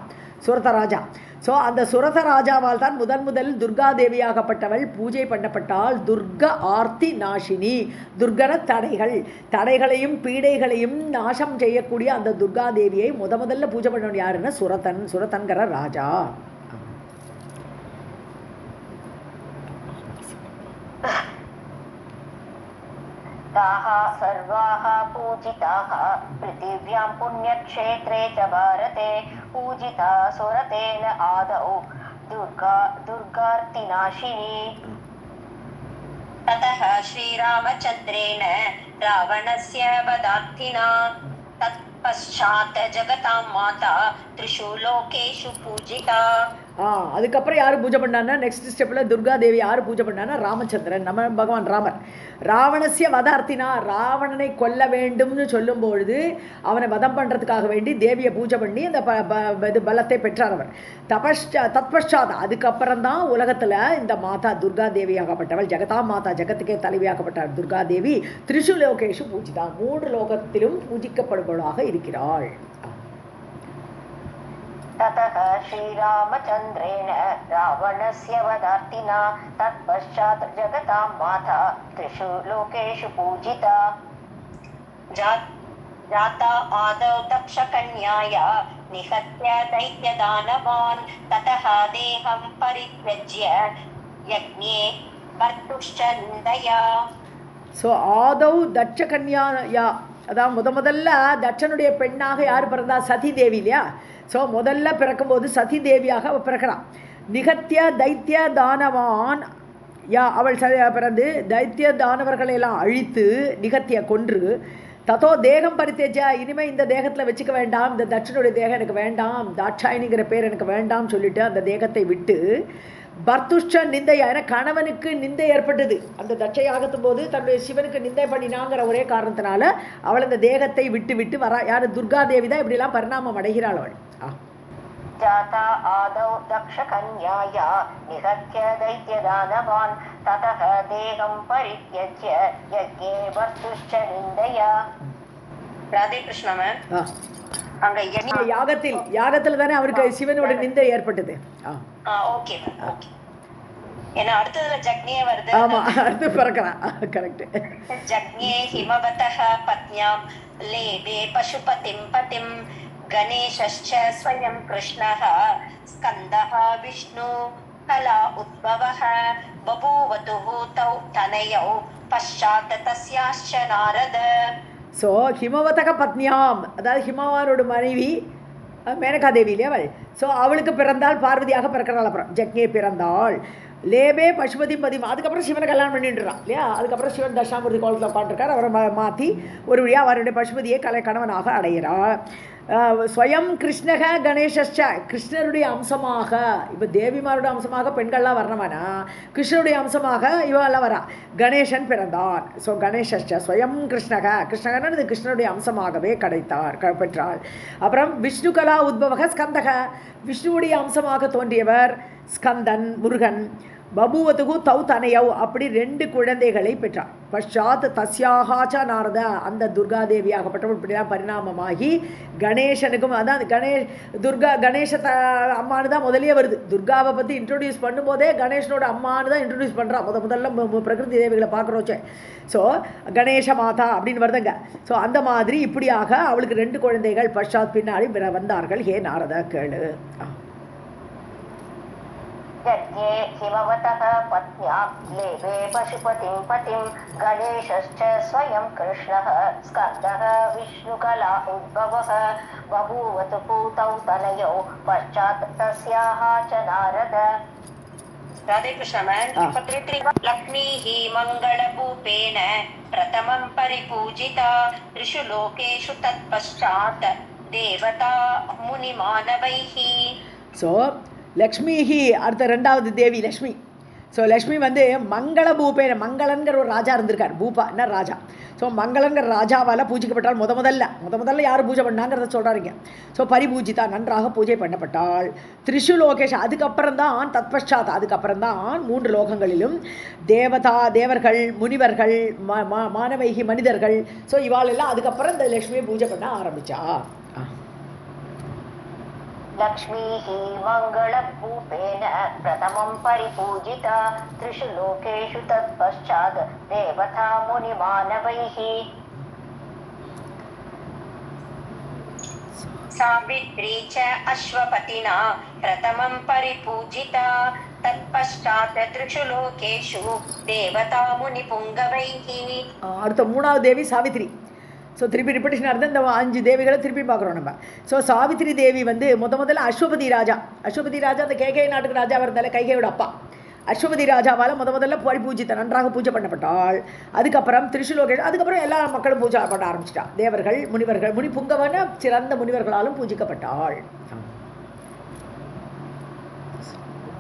சுரத ராஜா ஸோ அந்த சுரத ராஜாவால் தான் முதல் துர்காதேவியாகப்பட்டவள் பூஜை பண்ணப்பட்டால் துர்க ஆர்த்தி நாஷினி துர்கன தடைகளையும் பீடைகளையும் நாசம் செய்யக்கூடிய அந்த துர்காதேவியை முதல்ல பூஜை பண்ணணும் யாருன்னா சுரதன்கிற ராஜா
ताः सर्वाः पूजिताः पृथिव्यां पुण्यक्षेत्रे च भारते पूजिता सुरतेन आदौ दुर्गार्तिनाशिनी ततः श्रीरामचन्द्रेण रावणस्य वधार्थिना तत्पश्चात् जगतां माता त्रिषु लोकेषु पूजिता
அதுக்கப்புறம் யார் பூஜை பண்ணான்னா நெக்ஸ்ட் ஸ்டெப்பில் துர்காதேவி யார் பூஜை பண்ணான்னா ராமச்சந்திரன் நம்ம பகவான் ராமர் ராவணசிய வதார்த்தினா ராவணனை கொல்ல வேண்டும்னு சொல்லும்பொழுது அவனை வதம் பண்ணுறதுக்காக வேண்டி தேவியை பூஜை பண்ணி அந்த இது பலத்தை பெற்றார் அவர் தத்பஷாத் அதுக்கப்புறம் தான் உலகத்தில் இந்த மாதா துர்காதேவியாகப்பட்டவள் ஜெகதா மாதா ஜெகத்துக்கே தலைவியாகப்பட்டார் துர்காதேவி திரிஷு லோகேஷு பூஜிதா 3 லோகத்திலும் பூஜிக்கப்படுபவளாக இருக்கிறாள்
ततः श्रीरामचन्द्रेण रावणस्य वधार्तिना तत्पश्चात् जगतां माता त्रिषु लोकेषु पूजिता जाता आदौ दक्षकन्याया निहत्य दैत्यदानवान् ततः देहं परित्यज्य यज्ञे भर्तुश्च निन्दया
ஸோ ஆதௌ தட்சகன்யாயா அதான் முதல்ல தட்சனுடைய பெண்ணாக யார் பிறந்தா சதி தேவி இல்லையா ஸோ முதல்ல பிறக்கும்போது சதி தேவியாக அவள் பிறக்கிறான் நிகத்திய தைத்திய தானவான் அவள் பிறந்து தைத்திய தானவர்களையெல்லாம் அழித்து நிகத்திய கொன்று தத்தோ தேகம் பரித்தேஜா இனிமேல் இந்த தேகத்தில் வச்சுக்க வேண்டாம் இந்த தட்சனுடைய தேகம் எனக்கு வேண்டாம் தாட்சாயினிங்கிற பேர் எனக்கு வேண்டாம் சொல்லிட்டு அந்த தேகத்தை விட்டு பர்துஷ்ட நிந்தையா என கணவனுக்கு நிந்தை ஏற்பட்டது அந்த தட்சையாகத்தும் போது தன்னுடைய சிவனுக்கு நிந்தை பண்ணினாங்கிற ஒரே காரணத்தினால அவள் அந்த தேகத்தை விட்டு விட்டு வரா யாரு துர்காதேவி தான் இப்படிலாம் பரிணாமம் அடைகிறாள் அவள்
जाता आदौ दक्षकन्याया निहत्य दैत्यदानवान् ततः देहं परित्यज्य यज्ञे भर्तुश्च निन्दया राधे कृष्ण मैम அங்க
யாகத்தில் தானே அவருக்கு சிவனோட நிந்தை ஏற்பட்டது
ஓகே ஓகே ஏன்னா அடுத்ததுல ஜக்னியே வருது
ஆமா அடுத்து பிறக்கலாம் கரெக்ட்
ஜக்ஞே ஹிமவதः பத்ஞாம் லேபே பசுபதிம் பதிம் गणेशश्च स्वयं कृष्णः स्कन्दः विष्णु कला उद्भवः बभूवतुः तौ तनयौ पश्चात् तस्याश्च नारद
ஸோ ஹிமவதக பத்னியாம் அதாவது ஹிமவானோட மனைவி மேனகாதேவி இல்லையா அவள் ஸோ அவளுக்கு பிறந்தாள் பார்வதியாக பிறக்கிறாள் அப்புறம் ஜக்ஞே பிறந்தாள் லேபே பசுபதி பதிமா. அதுக்கப்புறம் சிவனை கல்யாணம் பண்ணிட்டுறான் இல்லையா. அதுக்கப்புறம் சிவன் தட்சாமூர்த்தி கோலத்தில் உட்காந்துருக்கார். அவரை மாற்றி ஒரு வழியாக அவருடைய பசுபதியை கணவனாக அடைகிறார். ஸ்வயம் கிருஷ்ணக கணேஷ்ச, கிருஷ்ணருடைய அம்சமாக, இப்போ தேவிமாருடைய அம்சமாக பெண்கள்லாம் வரணுமானா கிருஷ்ணருடைய அம்சமாக இவெல்லாம் வரா. கணேசன் பிறந்தான். ஸோ கணேஷ்ச ஸ்வயம் கிருஷ்ணக, கிருஷ்ணகன் இது கிருஷ்ணருடைய அம்சமாகவே பெற்றாள். அப்புறம் விஷ்ணு கலா உத்பவக ஸ்கந்தக, விஷ்ணுவுடைய அம்சமாக தோன்றியவர் ஸ்கந்தன் முருகன். பபுவதுகு தௌ தனையவ், அப்படி 2 குழந்தைகளை பெற்றார். பஷாத் தஸ்யாகாச்ச நாரத, அந்த துர்காதேவியாகப்பட்டவள் இப்படிலாம் பரிணாமமாகி கணேசனுக்கும், அதான் கணேச அம்மானு தான் முதலே வருது. துர்காவை பற்றி இன்ட்ரொடியூஸ் பண்ணும்போதே கணேசனோட அம்மானு தான் இன்ட்ரொடியூஸ் பண்ணுறான். முதல்ல பிரகிருதி தேவிகளை பார்க்குறோச்சே. ஸோ கணேச மாதா அப்படின்னு வருதுங்க. ஸோ அந்த மாதிரி இப்படியாக அவளுக்கு 2 குழந்தைகள் பஷாத் பின்னாடி வந்தார்கள். ஹே நாரத கேளு.
यज्ञे हिमवतः पत्न्या लेभे पशुपतिं पतिं गणेशश्च स्वयं कृष्णः स्कन्दः विष्णुकला उद्भवः बभूवतु पूतौ तनयौ पश्चात् तस्याः च नारद.
राधे कृष्ण मैम. लक्ष्मीः मङ्गलभूपेन प्रथमं परिपूजिता त्रिषु लोकेषु तत्पश्चात् देवता मुनिमानवैः.
ஸோ லக்ஷ்மிஹி அடுத்த 2வது தேவி லக்ஷ்மி. ஸோ லக்ஷ்மி வந்து மங்கள பூபேன, மங்களன்கிற ஒரு ராஜா இருந்திருக்கார். பூபான்னா ராஜா. ஸோ மங்களங்கிற ராஜாவால் பூஜிக்கப்பட்டால் முதல்ல யார் பூஜை பண்ணாங்கிறத சொல்கிறாருங்க. ஸோ பரிபூஜிதா, நன்றாக பூஜை பண்ணப்பட்டாள். திரிஷு லோகேஷ், அதுக்கப்புறம் தான் தத்பஷாத், அதுக்கப்புறம் தான் 3 லோகங்களிலும் தேவர்கள், முனிவர்கள், மானவைகி மனிதர்கள். ஸோ இவாளெல்லாம் அதுக்கப்புறம் இந்த லக்ஷ்மியை பூஜை பண்ண ஆரம்பித்தா.
लक्ष्मीः मङ्गलभूपेन प्रथमं परिपूजिता त्रिषु लोकेषु तत्पश्चात् देवता मुनिमानवैः.
सावित्री च अश्वपतिना प्रथमं परिपूजिता तत्पश्चात् त्रिषु लोकेषु देवता मुनिपुङ्गवैः.
அடுத்த 3வது தேவி சாவித்ரி. ஸோ திருப்பி ரிப்பீட்டேஷன் இருந்தால் இந்த 5 தேவிகளை திருப்பி பார்க்குறோம் நம்ம. ஸோ சாவித்ரி தேவி வந்து முதல்ல அஸ்வபதி ராஜா அந்த கேகை நாட்டுக்கு ராஜாவாக இருந்தால கைகையோட அப்பா அஸ்வபதி ராஜாவால் முதல்ல பரிபூஜித்த, நன்றாக பூஜை பண்ணப்பட்டாள். அதுக்கப்புறம் திரிஷுலோகேஷ், அதுக்கப்புறம் எல்லா மக்களும் பூஜை பண்ண ஆரம்பிச்சிட்டா. தேவர்கள், முனிவர்கள், முனிபுங்கவன சிறந்த முனிவர்களாலும் பூஜிக்கப்பட்டாள்.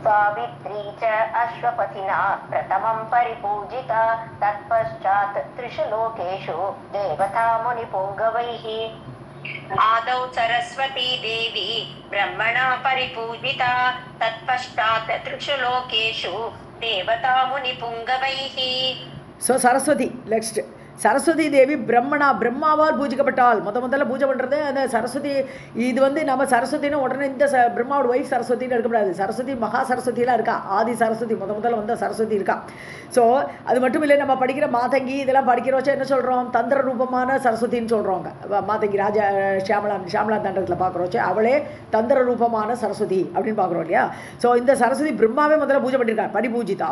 सावित्री च अश्वपतिना प्रथमं परिपूजिता तत्पश्चात् त्रिषु लोकेषु देवता मुनिपुङ्गवैः.
आदौ सरस्वती देवी ब्रह्मणा परिपूजिता तत्पश्चात् त्रिषु लोकेषु देवता मुनिपुङ्गवैः.
So Saraswati next. சரஸ்வதி தேவி பிரம்மாவால் பூஜிக்கப்பட்டாள். முதல்ல பூஜை பண்ணுறது அந்த சரஸ்வதி. இது வந்து நம்ம சரஸ்வதினு உடனே இந்த பிரம்மாவோட ஒய்ஃப் சரஸ்வதினு இருக்கக்கூடாது. சரஸ்வதி மகா சரஸ்வதியெலாம் இருக்கா. ஆதி சரஸ்வதி முதல்ல வந்த சரஸ்வதி இருக்கா. ஸோ அது மட்டும் இல்லை, நம்ம படிக்கிற மாதங்கி இதெல்லாம் படிக்கிற வச்சா என்ன சொல்கிறோம், தந்திர ரூபமான சரஸ்வதின்னு சொல்கிறோங்க. மாதங்கி ராஜா ஷியாமலா தண்டத்தில் பார்க்குறோம் வச்சு அவளே தந்திர ரூபமான சரஸ்வதி அப்படின்னு பார்க்குறோம் இல்லையா. ஸோ இந்த சரஸ்வதி பிரம்மாவே முதல்ல பூஜை பண்ணியிருக்காங்க, பரிபூஜிதா.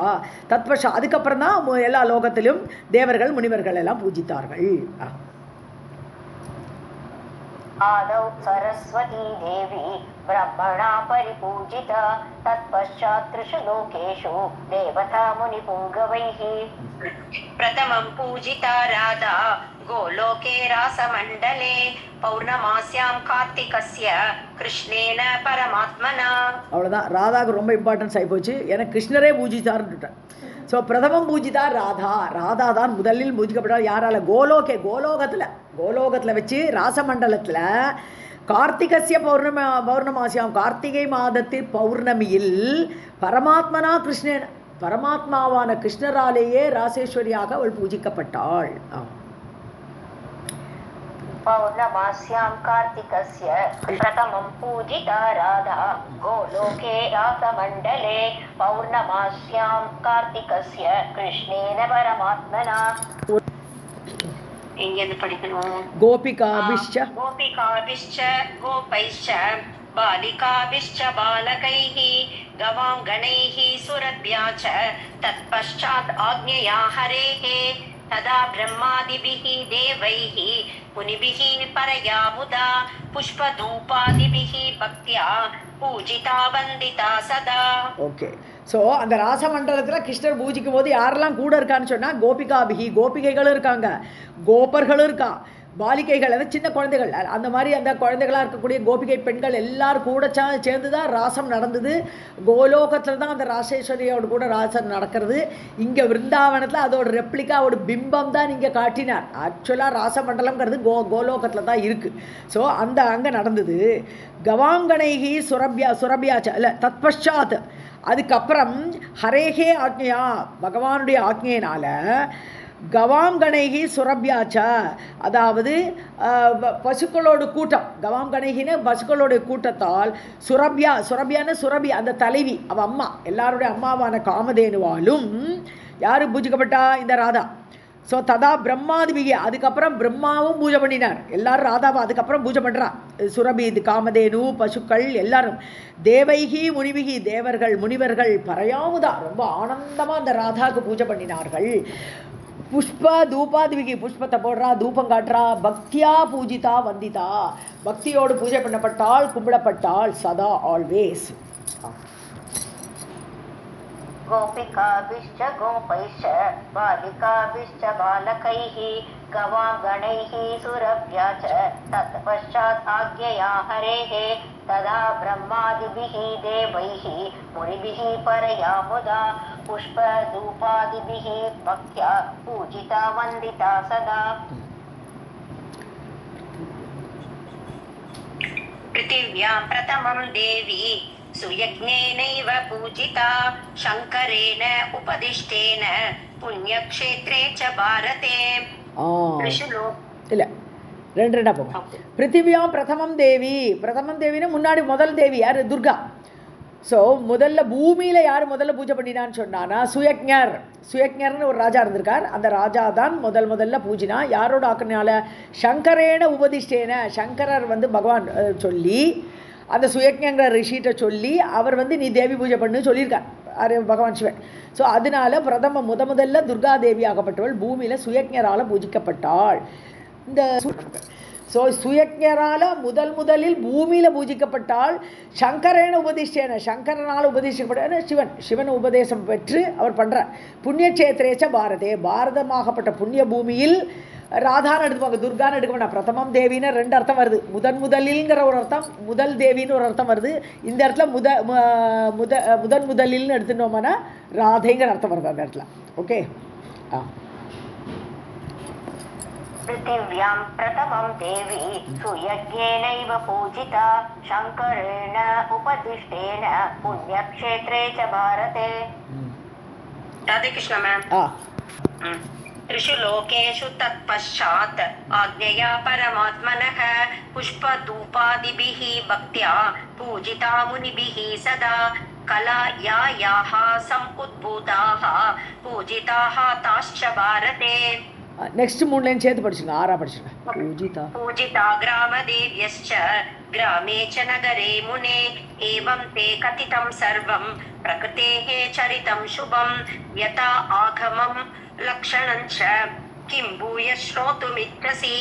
தத்பஷா, அதுக்கப்புறம் தான் எல்லா லோகத்திலும் தேவர்கள் முனிவர்கள் எல்லாம் பூஜித்தார்கள்.
आदौ सरस्वती देवी ब्रह्मणा परिपूजिता तत्पश्चात् त्रिषु लोकेषु देवता मुनिपुङ्गवैः.
प्रथमं पूजिता राधा गोलोके रासमण्डले पौर्णमास्यां कार्तिकस्य कृष्णेन परमात्मना.
அவ்வளோதான். ராதாவுக்கு ரொம்ப இம்பார்ட்டன்ஸ் ஆகி போச்சு. எனக்கு கிருஷ்ணரே பூஜித்தார்ன்னுட்டேன். ஸோ பிரதமம் பூஜிதா ராதா தான் முதலில் பூஜிக்கப்பட்டால். யாரால? கோலோகத்தில் வச்சு ராசமண்டலத்தில் கார்த்திகசிய பௌர்ணமாசியாம், கார்த்திகை மாதத்து பௌர்ணமியில் பரமாத்மனா கிருஷ்ணன், பரமாத்மாவான கிருஷ்ணராலேயே ராசேஸ்வரியாக அவள் பூஜிக்கப்பட்டாள்.
पौर्णमास्यां कार्तिकस्य प्रथमं पूजिता राधा गोलोके रासमण्डले पौर्णमास्यां कार्तिकस्य कृष्णेन परमात्मना.
எங்கேருந்து படிக்கணும்?
கோபிகாபிஷ்ச
கோபைश्च बालिकाभिश्च बालकैः गवाङ्गणैः सुरभ्या च तत्पश्चात् आज्ञया हरेः तदा ब्रह्मादिभिः देवैः मुनिभिः परया मुदा पुष्पधूपादिभिः भक्त्या पूजिता वन्दिता सदा.
ஓகே. ஸோ அந்த ராசமண்டலத்தில் கிருஷ்ணர் பூஜிக்கும் போது யாரெல்லாம் கூட இருக்கான்னு சொன்னால் கோபிகாபிகி, கோபிகைகளும் இருக்காங்க, கோபர்களும் இருக்கா, பாலிகைகள், அதாவது சின்ன குழந்தைகள், அந்த மாதிரி அந்த குழந்தைகளாக இருக்கக்கூடிய கோபிகை பெண்கள் எல்லாரும் கூட சேர்ந்து தான் ராசம் நடந்தது. கோலோகத்தில் தான் அந்த ராசேஸ்வரியோடு கூட ராசம் நடக்கிறது. இங்கே விருந்தாவனத்தில் அதோட ரெப்ளிகா, ஒரு பிம்பம் தான் இங்கே காட்டினார். ஆக்சுவலாக ராசமண்டலம்ங்கிறது கோலோகத்தில் தான் இருக்குது. ஸோ அந்த அங்கே நடந்தது. கவாங்கனைகி சுரபியாச்ச இல்லை தத்பஷாத், அதுக்கப்புறம் ஹரேகே ஆக்ஞையா, பகவானுடைய ஆக்ஞையினால கவாங்கணைகி சுரபியாச்சா, அதாவது பசுக்களோட கூட்டம், கவாங்கணைகின்னு பசுக்களோட கூட்டத்தால் சுரபியான சுரபி அந்த தலைவி, அவள் அம்மா, எல்லாருடைய அம்மாவான காமதேனுவாலும் யார் பூஜிக்கப்பட்டா? இந்த ராதா. ஸோ ததா பிரம்மாதிபிகி, அதுக்கப்புறம் பிரம்மாவும் பூஜை பண்ணினார். எல்லாரும் ராதாவை அதுக்கப்புறம் பூஜை பண்ணுறா. சுரபி, இது காமதேனு, பசுக்கள் எல்லாரும். தேவைகி முனிவிகி, தேவர்கள் முனிவர்கள் பரையாமுதா ரொம்ப ஆனந்தமாக அந்த ராதாவுக்கு பூஜை பண்ணினார்கள். புஷ்ப தூபாதிவிகி, புஷ்பத்தை போடுறா, தூபம் காட்டுறா. பக்தியா பூஜிதா வந்திதா, பக்தியோடு பூஜை பண்ணப்பட்டால், கும்பிடப்பட்டால், சதா ஆல்வேஸ்.
गोपिकाभिश्च गोपैश्च बालिकाभिश्च बालकैः गवागणैः सुरभ्या च तत्पश्चात् आज्ञया हरेः तदा ब्रह्मादिभिः देवैः मुनिभिः परया मुदा पुष्पधूपादिभिः भक्त्या पूजिता वन्दिता सदा.
पृथिव्यां प्रथमं देवी सुयज्ञेनैव पूजिता शङ्करेण उपदिष्टेन पुण्यक्षेत्रे च भारते.
இல்லை ரெண்டா போகும். பிருத்திவியாம் பிரதமம் தேவி, பிரதமம் தேவின்னு முன்னாடி முதல் தேவி யார்? துர்கா. ஸோ முதல்ல பூமியில் யார் முதல்ல பூஜை பண்ணினான்னு சொன்னான்னா சுயக்ஞர்னு ஒரு ராஜா இருந்திருக்கார். அந்த ராஜா தான் முதல்ல பூஜினா. யாரோட ஆக்கினால? சங்கரேன உபதிஷ்டேன, சங்கரர் பகவான் சொல்லி அந்த சுயக்ஞங்கிற ரிஷிகிட்ட சொல்லி அவர் நீ தேவி பூஜை பண்ணு சொல்லியிருக்கார் பகவான் சிவன். ஸோ அதனால முதல்ல துர்கா தேவி ஆகப்பட்டவள் பூமியில் சுயக்ஞரால் பூஜிக்கப்பட்டாள். இந்த ஸோ சுயக்ஞரால் முதலில் பூமியில் பூஜிக்கப்பட்டால் சங்கரேன உபதிஷ்டேன, சங்கரனால் உபதேசிக்கப்பட்ட சிவன் உபதேசம் பெற்று அவர் பண்ணுறார். புண்ணியக்ஷேத்திரேச்ச பாரதே, பாரதமாகப்பட்ட புண்ணிய பூமியில் ராதான்னு எடுத்துப்பாங்க, துர்கான்னு எடுக்க வேண்டாம். பிரதமம் தேவின்னு ரெண்டு அர்த்தம் வருது. முதலில்ங்கிற ஒரு அர்த்தம், முதல் தேவின்னு ஒரு அர்த்தம் வருது. இந்த இடத்துல முதலில்னு எடுத்துட்டோம்னா ராதைங்கிற அர்த்தம் வருது அந்த இடத்துல. ஓகே.
पृथिव्यां प्रथमं देवी सुयज्ञेनैव पूजिता शङ्करेण उपदिष्टेन पुण्यक्षेत्रे च भारते.
राधे कृष्ण मैम. त्रिषु लोकेषु तत्पश्चात् आज्ञया परमात्मनः पुष्पधूपादिभिः भक्त्या पूजिता मुनिभिः सदा कला याः समुद्भूताः पूजिताः ताश्च भारते.
நெக்ஸ்ட் 3 லைன் சேர்த்து படிச்சுங்க, 6 படிச்சுங்க.
पूजिता ग्रामदेव्यश्च ग्रामे च नगरे मुने एवं ते कथितं सर्वं प्रकृतेः चरितं शुभं यथा आगमं लक्षणं च किं भूय श्रोतुमिच्छसि.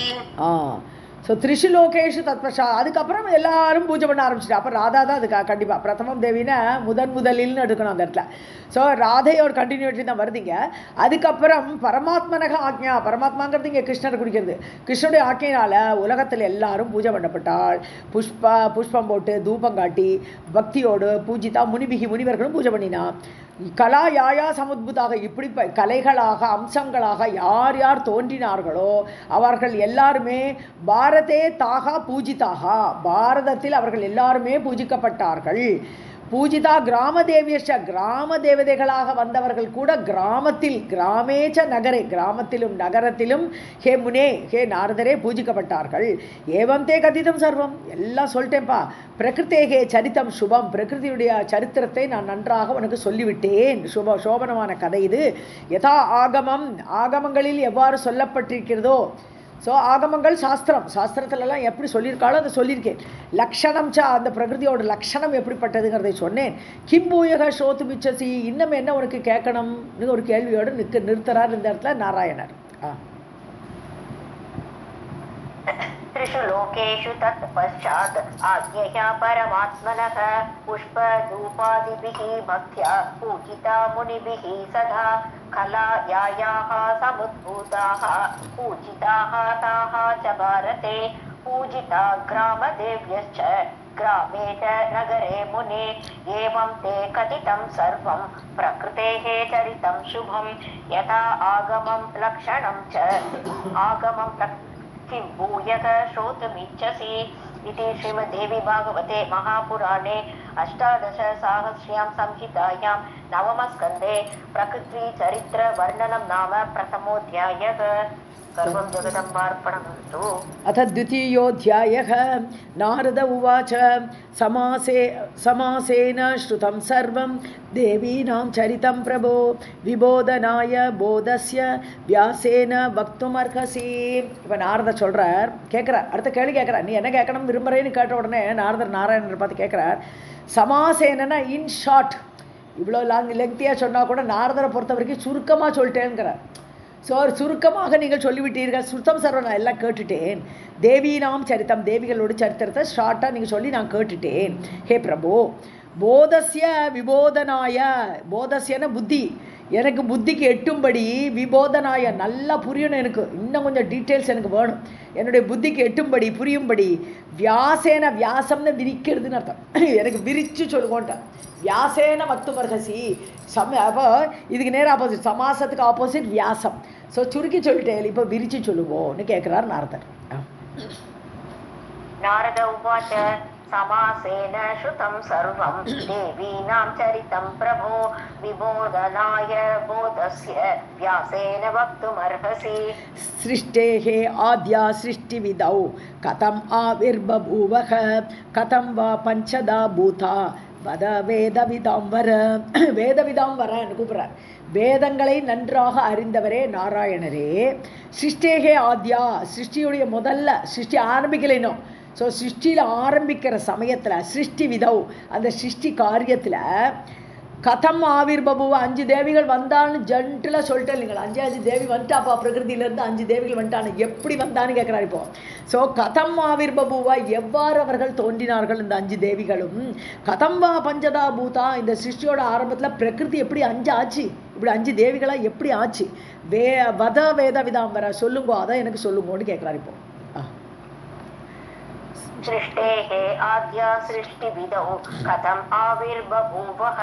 ஸோ த்ரிஷு லோகேஷு தத்பஷா, அதுக்கப்புறம் எல்லாரும் பூஜை பண்ண ஆரம்பிச்சிட்டு. அப்போ ராதா தான் அதுக்கு கண்டிப்பாக பிரதமம் தேவினா முதலில்னு எடுக்கணும் அந்த இடத்துல. ஸோ ராதையோட கண்டினியூட்டி தான் வருதுங்க. அதுக்கப்புறம் பரமாத்மனக ஆக்ஞா, பரமாத்மாங்கிறது இங்கே கிருஷ்ணர் குடிக்கிறது. கிருஷ்ணனுடைய ஆக்ஞையினால் உலகத்தில் எல்லாரும் பூஜை பண்ணப்பட்டால், புஷ்பம் போட்டு தூபம் காட்டி பக்தியோடு பூஜிதா முனிபிகி, முனிவர்களும் பூஜை பண்ணினா. கலா யாயா சமுத்புதாக, இப்படி கலைகளாக அம்சங்களாக யார் யார் தோன்றினார்களோ அவர்கள் எல்லாருமே பாரதே தாகா பூஜிதாக, பாரதத்தில் அவர்கள் எல்லாருமே பூஜிக்கப்பட்டார்கள். பூஜிதா கிராம தேவியஷ, கிராம தேவதைகளாக வந்தவர்கள் கூட கிராமத்தில், கிராமேச்ச நகரே, கிராமத்திலும் நகரத்திலும் ஹே முனே, ஹே நாரதரே பூஜிக்கப்பட்டார்கள். ஏவம் தே கதிதம் சர்வம், எல்லாம் சொல்லிட்டேன்ப்பா. பிரகிருத்தேகே சரித்தம் சுபம், பிரகிருதியுடைய சரித்திரத்தை நான் நன்றாக உனக்கு சொல்லிவிட்டேன். சோபனமான கதை இது. யதா ஆகமம், ஆகமங்களில் எவ்வாறு சொல்லப்பட்டிருக்கிறதோ. ஸோ ஆகமங்கள் சாஸ்திரத்துலலாம் எப்படி சொல்லியிருக்காளோ அதை சொல்லியிருக்கேன். லக்ஷணம் சா, அந்த பிரகிருதியோட லக்ஷணம் எப்படிப்பட்டதுங்கிறதை சொன்னேன். கிம்பூயக சோத்து மிச்சசி, இன்னும் என்ன உனக்கு கேட்கணும்னு ஒரு கேள்வியோடு நிறுத்துறார் இந்த இடத்துல நாராயணர்.
त्रिषु लोकेषु तत् पश्चात् आज्ञया परमात्मनः पुष्पधूपादिभिः भक्त्या पूजिता मुनिभिः सदा कलायाः समुद्भूताः पूजिताः ताः च भारते पूजिता ग्रामदेव्यश्च ग्रामे च नगरे मुने एवं ते कथितं सर्वं प्रकृतेः चरितं शुभं यथा आगमं लक्षणं च आगमं किं भूयः श्रोतुमिच्छसि इति श्रीमद्देवी भागवते महापुराणे अष्टादशसाहस्र्यां संहितायां नवमस्कन्धे प्रकृतिचरित्रवर्णनं नाम प्रथमोऽध्यायः। सर्वं जगदम्बार्पणमस्तु।
अथ द्वितीयोऽध्यायः। नारद उवाच समासेन श्रुतं सर्वं देवीनां चरितं प्रभो विबोधनाय बोधस्य व्यासेन वक्तुमर्हसि। இப்போ நாரதர் சொல்கிறார், கேட்குறார், அடுத்த கேள்வி கேட்குறார், நீ என்ன கேட்கணும் விரும்புகிறேன்னு கேட்ட உடனே நாரதர் நாராயணரை பார்த்து கேட்குறார், சமாசேனனா இன் ஷார்ட், இவ்வளோ லெங்க்தியாக சொன்னால் கூட நாரதரை பொறுத்த வரைக்கும் சுருக்கமாக சொல்லிட்டேங்கிறார். ஸோ சுருக்கமாக நீங்கள் சொல்லிவிட்டீர்கள், சுத்தம் சர்வ நான் எல்லாம் கேட்டுட்டேன். தேவீனாம் சரித்தம், தேவிகளோட சரித்திரத்தை ஷார்ட்டாக நீங்கள் சொல்லி நான் கேட்டுட்டேன். ஹே பிரபு, போதஸ்ய விபோதனாய, போதஸ்யன புத்தி, எனக்கு புத்திக்கு எட்டும்படி, விபோதனாய நல்லா புரியணும், எனக்கு இன்னும் கொஞ்சம் டீட்டெயில்ஸ் எனக்கு வேணும், என்னுடைய புத்திக்கு எட்டும்படி புரியும்படி, வியாசேன, வியாசம்னு விரிக்கிறதுன்னு அர்த்தம், எனக்கு விரித்து சொல்லுவோன்ட்டான். வியாசேன வக்துமர்ஹசி, அப்போ இதுக்கு நேரம் ஆப்போசிட், சமாசத்துக்கு ஆப்போசிட் வியாசம். ஸோ சுருக்கி சொல்லிட்டேன், இப்போ விரிச்சு சொல்லுவோன்னு கேட்குறார் நாரதர்.
நாரத உவாச்ச समासेन श्रुतं सर्वं देवीनां चरितं प्रभो विबोधनाय बोधस्य व्यासेन वक्तुमर्हसि।
सृष्टेः आद्या सृष्टिविदौ कथम् आविर्बभूवः कथं वा पञ्चदा भूता वद வேதவிதாம்பர. வேதவிதாம்பரன்னு கூப்பிட்றார். வேதங்களை நன்றாக அறிந்தவரே நாராயணரே. சிருஷ்டேகே ஆத்யா, சிருஷ்டியுடைய முதல்ல, சிருஷ்டி ஆரம்பிக்கலைனோ, ஸோ சிருஷ்டியில் ஆரம்பிக்கிற சமயத்தில், சிருஷ்டி விதவ், அந்த சிருஷ்டி காரியத்தில், கதம் ஆவிர்பபுவ, 5 தேவிகள் வந்தான்னு ஜென்டில் சொல்லிட்டேன் இல்லைங்களா, 5 தேவி வந்துட்டாப்பா, பிரகிருதியிலேருந்து 5 தேவிகள் வந்துட்டான்னு, எப்படி வந்தான்னு கேட்குறாரு இப்போ. ஸோ கதம் ஆவிர்பபுவா, எவ்வாறு அவர்கள் தோன்றினார்கள் இந்த 5 தேவிகளும், கதம் வா பஞ்சதா பூதா, இந்த சிருஷ்டியோட ஆரம்பத்தில் பிரகிருதி எப்படி 5 ஆச்சு, இப்படி 5 தேவிகளாக எப்படி ஆச்சு, வத வேத விதாம்பர சொல்லுங்கோ, அதை எனக்கு சொல்லுங்கோன்னு கேட்குறாரு இப்போ.
सृष्टेः आद्या सृष्टिविदौ कथम् आविर्बभूवः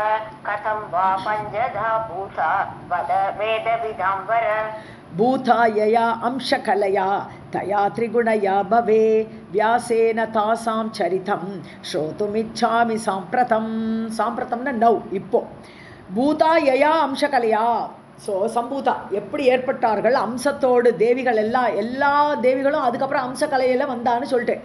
कथं वा पञ्चधा भूता वद वेदविदाम्बर।
भूतायया अंशकलया तया त्रिगुणया भवे व्यासेन तासां चरितं श्रोतुमिच्छामि साम्प्रतं. साम्प्रतம்னா நவ், இப்போ. பூதாயயா அம்சகலையா, ஸோ சம்பூதா எப்படி ஏற்பட்டார்கள், அம்சத்தோடு தேவிகள் எல்லா தேவிகளும் அதுக்கப்புறம் அம்சக்கலையில் வந்தான்னு சொல்லிட்டேன்.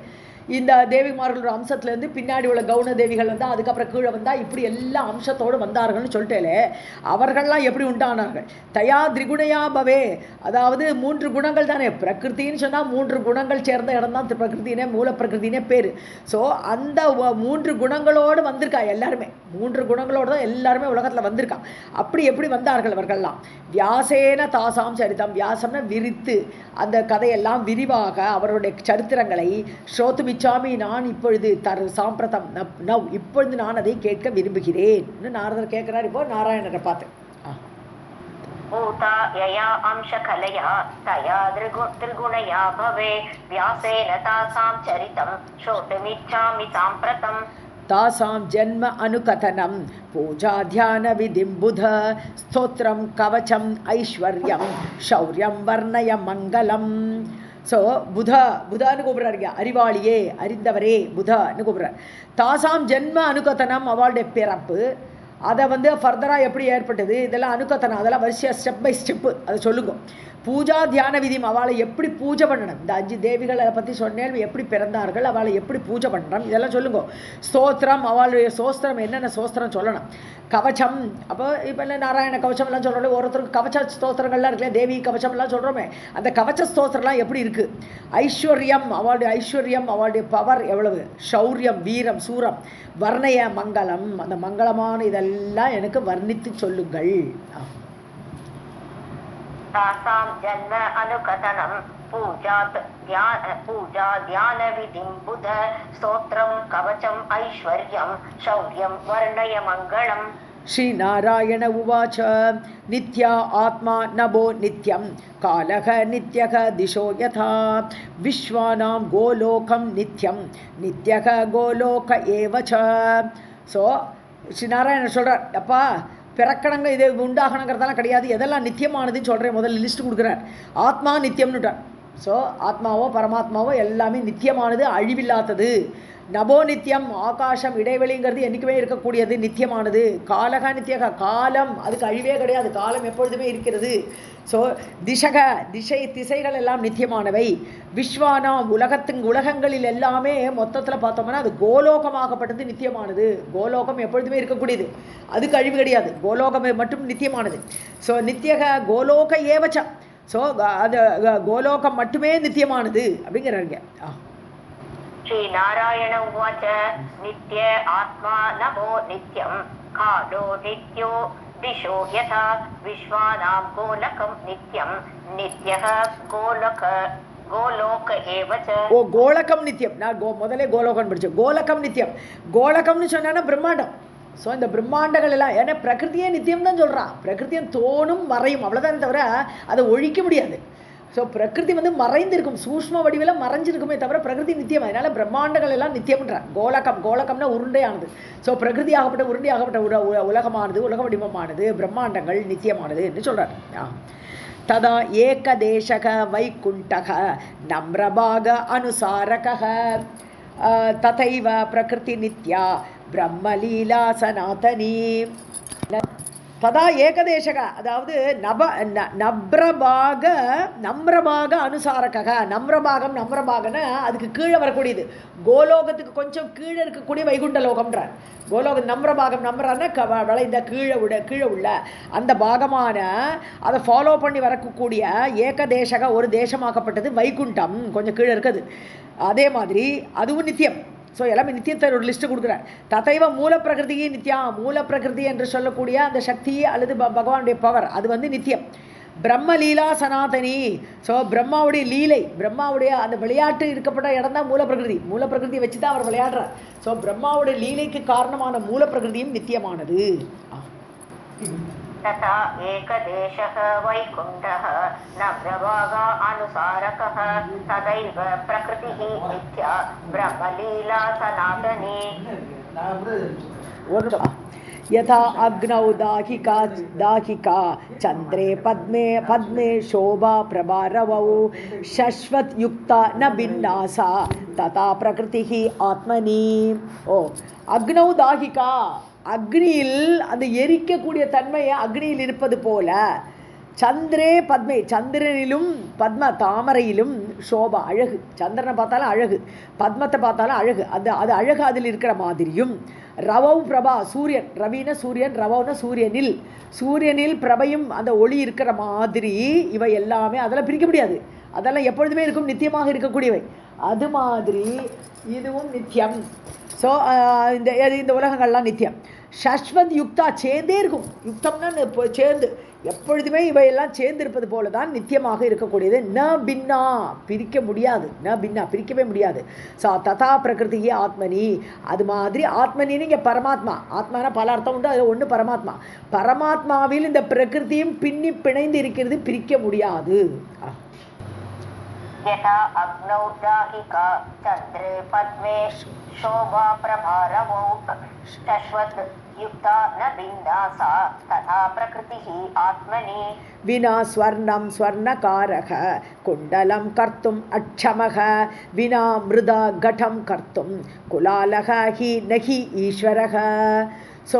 இந்த தேவிமார்களோட அம்சத்துலேருந்து பின்னாடி உள்ள கவுன தேவிகள் வந்தால், அதுக்கப்புறம் கீழே வந்தால், இப்படி எல்லா அம்சத்தோடு வந்தார்கள்னு சொல்லிட்டேலே, அவர்கள்லாம் எப்படி உண்டானார்கள். தயா திரிகுணையா பவே, அதாவது 3 குணங்கள் தானே, பிரகிருத்தின்னு சொன்னால் 3 குணங்கள் சேர்ந்த இடம் தான் பிரகிருத்தினே, மூல பிரகிருத்தினே பேர். ஸோ அந்த 3 குணங்களோடு வந்திருக்கா எல்லாருமே, 3 குணங்களோடு தான் எல்லாருமே உலகத்தில் வந்திருக்கா. அப்படி எப்படி வந்தார்கள் அவர்கள்லாம். வியாசேன தாசாம் சரித்தம், வியாசம்னா விரித்து, அந்த கதையெல்லாம் விரிவாக அவருடைய சரித்திரங்களை ஸ்ரோத்துமி சாமி, நான் இப்பொழுது சாம்பிரதம் நவ், இப்பொழுது நான் அதை கேட்க விரும்புகிறேன் நாரதர் கேட்கிறார் இப்போ நாராயணரை பார்த்து.
பூதா யயா அம்சகலயா தயா திரிகுணயா பவே வியாசேன தாசாம் சரிதம் ஸ்ரோதுமிச்சாமி சாம்பிரதம்.
தாசாம் ஜன்ம அனுகதனம் பூஜா தியான விதிம் புத ஸ்தோத்திரம் கவச்சம் ஐஸ்வர்யம் ஷௌரியம் வர்ணய மங்களம். ஸோ புதான்னு கூப்பிட்றாருங்க, அறிவாளியே, அறிந்தவரே, புதான்னு கூப்பிட்றார். தாசாம் ஜென்ம அனுகத்தனம், அவளுடைய பிறப்பு, அதை ஃபர்தராக எப்படி ஏற்பட்டது, இதெல்லாம் அனுகத்தனம், அதெல்லாம் வரிசையாக ஸ்டெப் பை ஸ்டெப்பு அதை சொல்லுங்க. பூஜா தியான விதியும், அவளை எப்படி பூஜை பண்ணணும், இந்த 5 தேவிகளை பற்றி சொன்னேன், எப்படி பிறந்தார்கள், அவளை எப்படி பூஜை பண்ணணும், இதெல்லாம் சொல்லுங்க. ஸ்தோத்திரம், அவளுடைய சோஸ்திரம், என்னென்ன சோஸ்திரம் சொல்லணும். கவச்சம், அப்போ இப்போ இல்லை நாராயண கவச்சம்லாம் சொல்கிறோம், ஒருத்தருக்கு கவச்ச ஸ்தோத்திரங்கள்லாம் இருக்குல்ல, தேவி கவச்சம்லாம் சொல்கிறோமே, அந்த கவச்ச ஸ்தோத்திரம்லாம் எப்படி இருக்குது. ஐஸ்வர்யம், அவளுடைய ஐஸ்வர்யம், அவளுடைய பவர் எவ்வளவு. ஷௌரியம், வீரம், சூரம். வர்ணய மங்களம், அந்த மங்களமான இதெல்லாம் எனக்கு வர்ணித்து சொல்லுங்கள்.
தாசாம் ஜன்ம அனுகதனம் पूजा ध्यान विधिं बुध स्तोत्रं कवचम् ऐश्वर्यं शौर्यं वर्णय मङ्गलम्
श्रीनारायण उवाच नित्या आत्मा नभो नित्यं कालः नित्यः दिशो यथा विश्वानां गोलोकं नित्यं नित्यः गोलोक एव च. ஸோ ஸ்ரீநாராயணன் சொல்கிறார், அப்பா பிறக்கணங்க இது உண்டாகணுங்கிறதெல்லாம் கிடையாது, எதெல்லாம் நித்தியமானதுன்னு சொல்கிறேன். முதல்ல லிஸ்ட்டு கொடுக்குறார். ஆத்மா நித்தியம்னுட்டார். ஸோ ஆத்மாவோ பரமாத்மாவோ எல்லாமே நித்தியமானது, அழிவில்லாதது. நபோ நித்தியம், ஆகாசம் இடைவெளிங்கிறது என்றைக்குமே இருக்கக்கூடியது, நித்தியமானது. காலக நித்தியக, காலம் அதுக்கு அழிவே கிடையாது, காலம் எப்பொழுதுமே இருக்கிறது. ஸோ திசைகள் எல்லாம் நித்தியமானவை. விஸ்வானாம் உலகங்களில் எல்லாமே மொத்தத்தில் பார்த்தோம்னா அது கோலோகமாகப்பட்டது நித்தியமானது. கோலோகம் எப்பொழுதுமே இருக்கக்கூடியது, அதுக்கு அழிவு கிடையாது. கோலோகம் மட்டும் நித்தியமானது. ஸோ நித்தியக கோலோக ஏவச்சம். ஸோ அது கோலோகம் மட்டுமே நித்தியமானது அப்படிங்கிறாங்க.
श्रीनारायण उवाच नित्य आत्मा नभो नित्यं कालो नित्यो दिशो यथा विश्वानां गोलकं नित्यं नित्यः गोलोक एव च.
ஓ கோலகம் நித்தியம். நான் முதலே கோலோகம் படித்தேன். கோலகம் நித்தியம். கோலகம்னு சொன்னா பிரம்மாண்டம். ஸோ இந்த பிரம்மாண்டங்கள் எல்லாம் ஏன்னா பிரகிருதியே நித்தியம் தான் சொல்கிறான். பிரகிருதியும் தோணும் மறையும், அவ்வளோதான் தவிர அதை ஒழிக்க முடியாது. ஸோ பிரகிருதி மறைந்திருக்கும், சூஷ்ம வடிவில் மறைஞ்சிருக்குமே தவிர பிரகிருதி நித்தியம். அதனால் பிரம்மாண்டங்கள் எல்லாம் நித்தியம்ன்றார். கோலகம்னா உருண்டையானது. ஸோ பிரகிருதி ஆகப்பட்ட உருண்டையாகப்பட்ட உலகமானது, உலக வடிவமானது, பிரம்மாண்டங்கள் நித்தியமானது என்று சொல்கிறார். ததா ஏகதேசக வைகுண்டக நம்ரபாக அனுசாரக ததைவ பிரகிருதி நித்யா பிரம்மலீலா சனாதனி. ததா ஏகதேசக, அதாவது நம்ரபாக அனுசாரக. நம்ரபாகன்னு அதுக்கு கீழே வரக்கூடியது, கோலோகத்துக்கு கொஞ்சம் கீழே இருக்கக்கூடிய வைகுண்ட லோகம்ன்றார். கோலோகம் நம்ரன்னா வளைந்த கீழே உள்ள அந்த பாகமான அதை ஃபாலோ பண்ணி வரக்கூடிய ஏகதேசக ஒரு தேசமாக்கப்பட்டது வைகுண்டம், கொஞ்சம் கீழே இருக்குது. அதே மாதிரி அதுவும் நித்தியம். ஸோ எல்லாமே நித்தியத்தை ஒரு லிஸ்ட்டு கொடுக்குறார். ததைவ மூல பிரகிருதியே நித்யா. மூல பிரகிருதி என்று சொல்லக்கூடிய அந்த சக்தி அல்லது பகவானுடைய பவர் அது நித்தியம். பிரம்ம லீலா சனாதனி. ஸோ பிரம்மாவுடைய லீலை, பிரம்மாவுடைய அந்த விளையாட்டு இருக்கப்பட்ட இடம் தான் மூல பிரகிருதி. மூல பிரகிருதியை வச்சு தான் அவர் விளையாடுறார். ஸோ பிரம்மாவுடைய லீலைக்கு காரணமான மூல பிரகிருதியும் நித்தியமானது.
तथा एकदेशः वैकुण्ठः नव्रभागा अनुसारकः तदैव प्रकृतिः नित्या ब्रह्मलीला सनातनी.
यथा अग्नौ दाहिका चंद्रे पद्मे शोभा प्रभारवौ शश्वतयुक्ता न भिन्नासा तथा प्रकृतिः आत्मनि. ओ अग्नौ दाहिका, அக்னியில் அந்த எரிக்கக்கூடிய தன்மையை அக்னியில் இருப்பது போல, சந்திரே பத்மே, சந்திரனிலும் பத்ம தாமரையிலும் சோபா அழகு. சந்திரனை பார்த்தாலும் அழகு, பத்மத்தை பார்த்தாலும் அழகு. அது அழகு அதில் இருக்கிற மாதிரியும், ரவௌ பிரபா, சூரியன், ரவின சூரியன், ரவௌன சூரியனில் பிரபையும் அந்த ஒளி இருக்கிற மாதிரி இவை எல்லாமே அதெல்லாம் பிரிக்க முடியாது. அதெல்லாம் எப்பொழுதுமே இருக்கும், நித்தியமாக இருக்கக்கூடியவை. அது மாதிரி இதுவும் நித்தியம். ஸோ இந்த உலகங்கள்லாம் நித்தியம். சஸ்வத் யுக்தா, சேர்ந்தே இருக்கும். யுக்தம்னா சேர்ந்து, எப்பொழுதுமே இவையெல்லாம் சேர்ந்து இருப்பது போல தான் நித்தியமாக இருக்கக்கூடியது. ந பின்னா, பிரிக்க முடியாது. ந பின்னா, பிரிக்கவே முடியாது. ஸோ ததா பிரகிருதியே ஆத்மனி. அது மாதிரி ஆத்மனின்னு இங்கே பரமாத்மா. ஆத்மானா பல அர்த்தம் உண்டு, அதில் ஒன்று பரமாத்மா. பரமாத்மாவில் இந்த பிரகிருதியும் பின்னி பிணைந்து இருக்கிறது, பிரிக்க முடியாது.
यथा अग्नौ दाहिका चंद्रे पद्मे शोभा प्रभारवौ शश्वत युक्ता न भिन्नासा तथा प्रकृतिः आत्मनि.
विना स्वर्णं स्वर्णकारः कुण्डलं कर्तुम् अक्षमः विना मृदा घटं कर्तुं कुलालः हि नहि ईश्वरः. ஸோ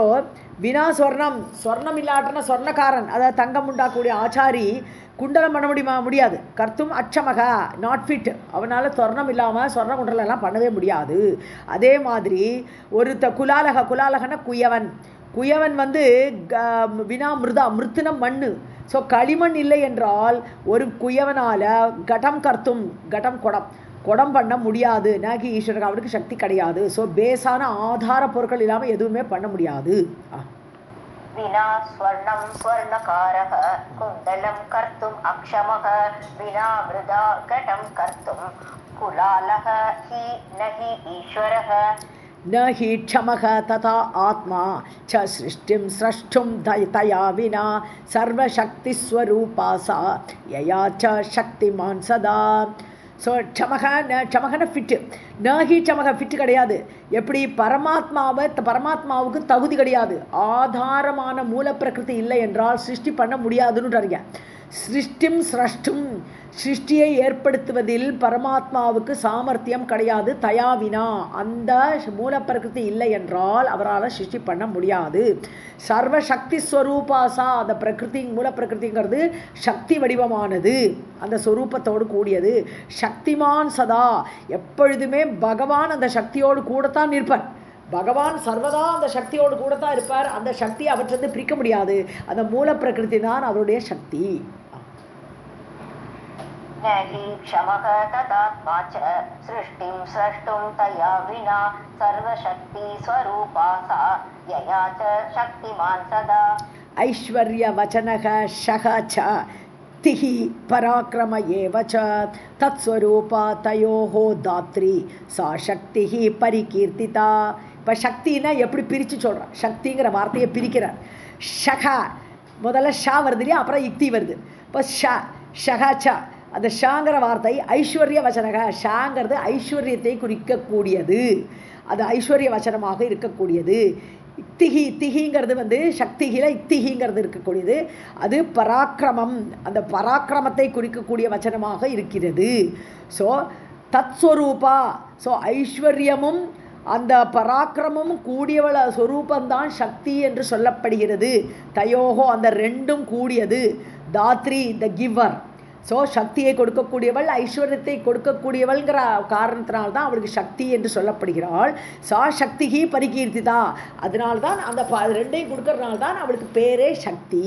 வினா ஸ்வர்ணம் இல்லாட்டன ஸ்வர்ணக்காரன், அதாவது தங்கம் உண்டாக்கூடிய ஆச்சாரி குண்டலம் பண்ண முடியாது. கர்த்தும் அட்சமக, நாட் ஃபிட். அவனால் ஸ்வர்ணம் இல்லாமல் ஸ்வர்ண குண்டலெல்லாம் பண்ணவே முடியாது. அதே மாதிரி ஒரு குலாலகன குயவன் வினா மிருத்தினம் மண்ணு. ஸோ களிமண் இல்லை என்றால் ஒரு குயவனால் கடம் குடம் பண்ண முடியாது. நாகி ஈஸ்வரர், அவருக்கு சக்தி கிடையாது. ஸோ பேஸான ஆதார பொருட்கள் இல்லாமல் எதுவுமே பண்ண முடியாது.
विना स्वर्णं स्वर्णकारः कुण्डलं कर्तुम् अक्षमः विना मृदा घटं कर्तुं कुलालः हि न हि ईश्वरः
न हि क्षमः तथा आत्मा च सृष्टिं स्रष्टुं तया विना सर्वशक्तिस्वरूपा सा यया च शक्तिमान् सदा. ஸோ க்ஷமகன ஃபிட்டு நஹி க்ஷமக ஃபிட்டு கிடையாது. எப்படி பரமாத்மாவுக்கு தகுதி கிடையாது. ஆதாரமான மூலப்பிரகிருதி இல்லை என்றால் சிருஷ்டி பண்ண முடியாதுன்னு சிருஷ்டிம் ஸ்ரஷ்டும் சிருஷ்டியை ஏற்படுத்துவதில் பரமாத்மாவுக்கு சாமர்த்தியம் கிடையாது. தயாவினா அந்த மூலப்பிரகிருதி இல்லை என்றால் அவரால் சிருஷ்டி பண்ண முடியாது. சர்வசக்தி ஸ்வரூபாசா அந்த பிரகிருதி மூலப்பிரகிருதிங்கிறது சக்தி வடிவமானது, அந்த ஸ்வரூபத்தோடு கூடியது. சக்திமான் சதா எப்பொழுதுமே பகவான் அந்த சக்தியோடு கூடத்தான் இருப்பார். பகவான் சர்வதா அந்த சக்தியோடு கூடத்தான் இருப்பார். அந்த சக்தியை அவற்றிலிருந்து பிரிக்க முடியாது. அந்த மூலப்பிரகிருதி தான் அவருடைய சக்தி.
न हि क्षमः तदात्मा च सृष्टिं स्रष्टुं तया विना सर्वशक्तिस्वरूपा सा यया च शक्तिमान् सदा.
ऐश्वर्यवचनः शः च तिः पराक्रम एव च तत्स्वरूपा तयोः दात्री सा शक्तिः परिकीर्तिता. இப்போ சக்தின்னா எப்படி பிரித்து சொல்கிறார், சக்திங்கிற வார்த்தையை பிரிக்கிறார். ஷக முதல்ல ஷா வருது இல்லையா, அப்புறம் யுக்தி வருது. இப்போ ஷக ச அந்த ஷாங்கிற வார்த்தை ஐஸ்வர்ய வச்சனக. ஷாங்கிறது ஐஸ்வர்யத்தை குறிக்கக்கூடியது, அது ஐஸ்வர்ய வச்சனமாக இருக்கக்கூடியது. திகிங்கிறது சக்திகில இத்திகிங்கிறது இருக்கக்கூடியது, அது பராக்கிரமம், அந்த பராக்கிரமத்தை குறிக்கக்கூடிய வச்சனமாக இருக்கிறது. ஸோ தத்ஸ்வரூபா, ஸோ ஐஸ்வர்யமும் அந்த பராக்கிரமும் கூடியவள சொரூபந்தான் சக்தி என்று சொல்லப்படுகிறது. தயோகோ அந்த ரெண்டும் கூடியது. தாத்ரி த கிவர், ஸோ சக்தியை கொடுக்கக்கூடியவள் ஐஸ்வர்யத்தை கொடுக்கக்கூடியவள்ங்கிற காரணத்தினால்தான் அவளுக்கு சக்தி என்று சொல்லப்படுகிறாள். சா சக்திகி பரிகீர்த்திதா, அதனால்தான் அந்த ரெண்டையும் கொடுக்கறதுனால்தான் அவளுக்கு பேரே சக்தி.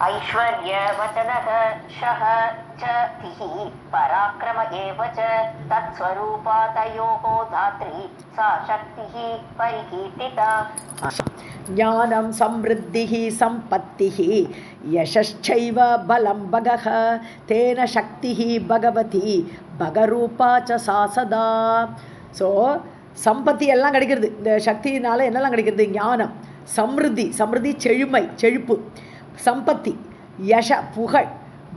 ऐश्वर्यवचनः शः च तिः पराक्रम एव च तत्स्वरूपा तयोः धात्री सा शक्तिः परिकीर्तिता.
ज्ञानं समृद्धिः सम्पत्तिः यशश्चैव बलं भगः तेन शक्तिः भगवती भगरूपा च सा सदा. ஸோ சம்பத்தி எல்லாம் கிடைக்கிறது, இந்த சக்தியினால் என்னெல்லாம் கிடைக்கிறது? ஞானம், சம்ருத்தி செழுமை செழிப்பு, சம்பத்தி, யஷ புகழ்,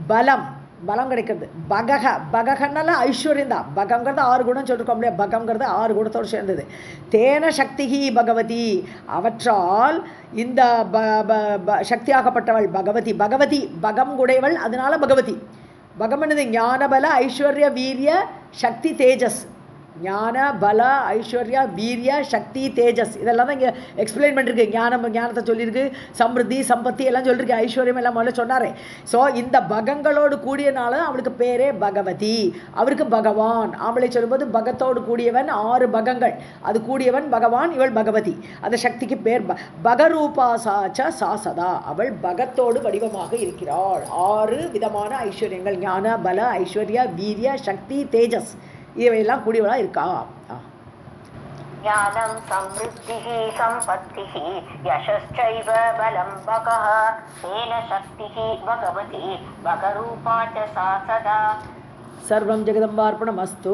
பலம் கிடைக்கிறது, பககன்னால ஐஸ்வர்யம் தான். பகங்கிறது 6 குணம் சொல்லிருக்கோம் இல்லையா, பகங்கிறது 6 குணத்தோடு சேர்ந்தது. தேன சக்திகி பகவதி, அவற்றால் இந்த சக்தியாகப்பட்டவள் பகவதி பகம் உடையவள், அதனால பகவதி. பகம் என்னது? ஞான பல ஐஸ்வர்ய வீரிய சக்தி தேஜஸ். ஞான பல ஐஸ்வர்யா வீரிய சக்தி தேஜஸ், இதெல்லாம் தான் இங்கே எக்ஸ்பிளைன் பண்ணிருக்கு. ஞானத்தை சொல்லியிருக்கு, சம்ருத்தி சம்பத்தி எல்லாம் சொல்லியிருக்கு, ஐஸ்வர்யம் எல்லாம் முதல்ல சொன்னாரே. ஸோ இந்த பகங்களோடு கூடியனால அவளுக்கு பேரே பகவதி. அவருக்கு பகவான், ஆம்பளை சொல்லும்போது பகத்தோடு கூடியவன், 6 பகங்கள், அது கூடியவன் பகவான், இவள் பகவதி. அந்த சக்திக்கு பேர் பகரூபாசாச்ச சாசதா, அவள் பகத்தோடு வடிவமாக இருக்கிறாள். 6 விதமான ஐஸ்வர்யங்கள், ஞான பல ஐஸ்வர்யா வீரிய சக்தி தேஜஸ், இவையெல்லாம் கூடியவளா இருக்கா.
ஞானம் சம்ருத்திஹ சம்பத்திஹ யசஸ்சைவ பலம் பகஹ தேன சக்திஹ பகவதி பகரூபா ச சா சதா.
சர்வம் ஜெகதம்பார்ப்பணமஸ்து.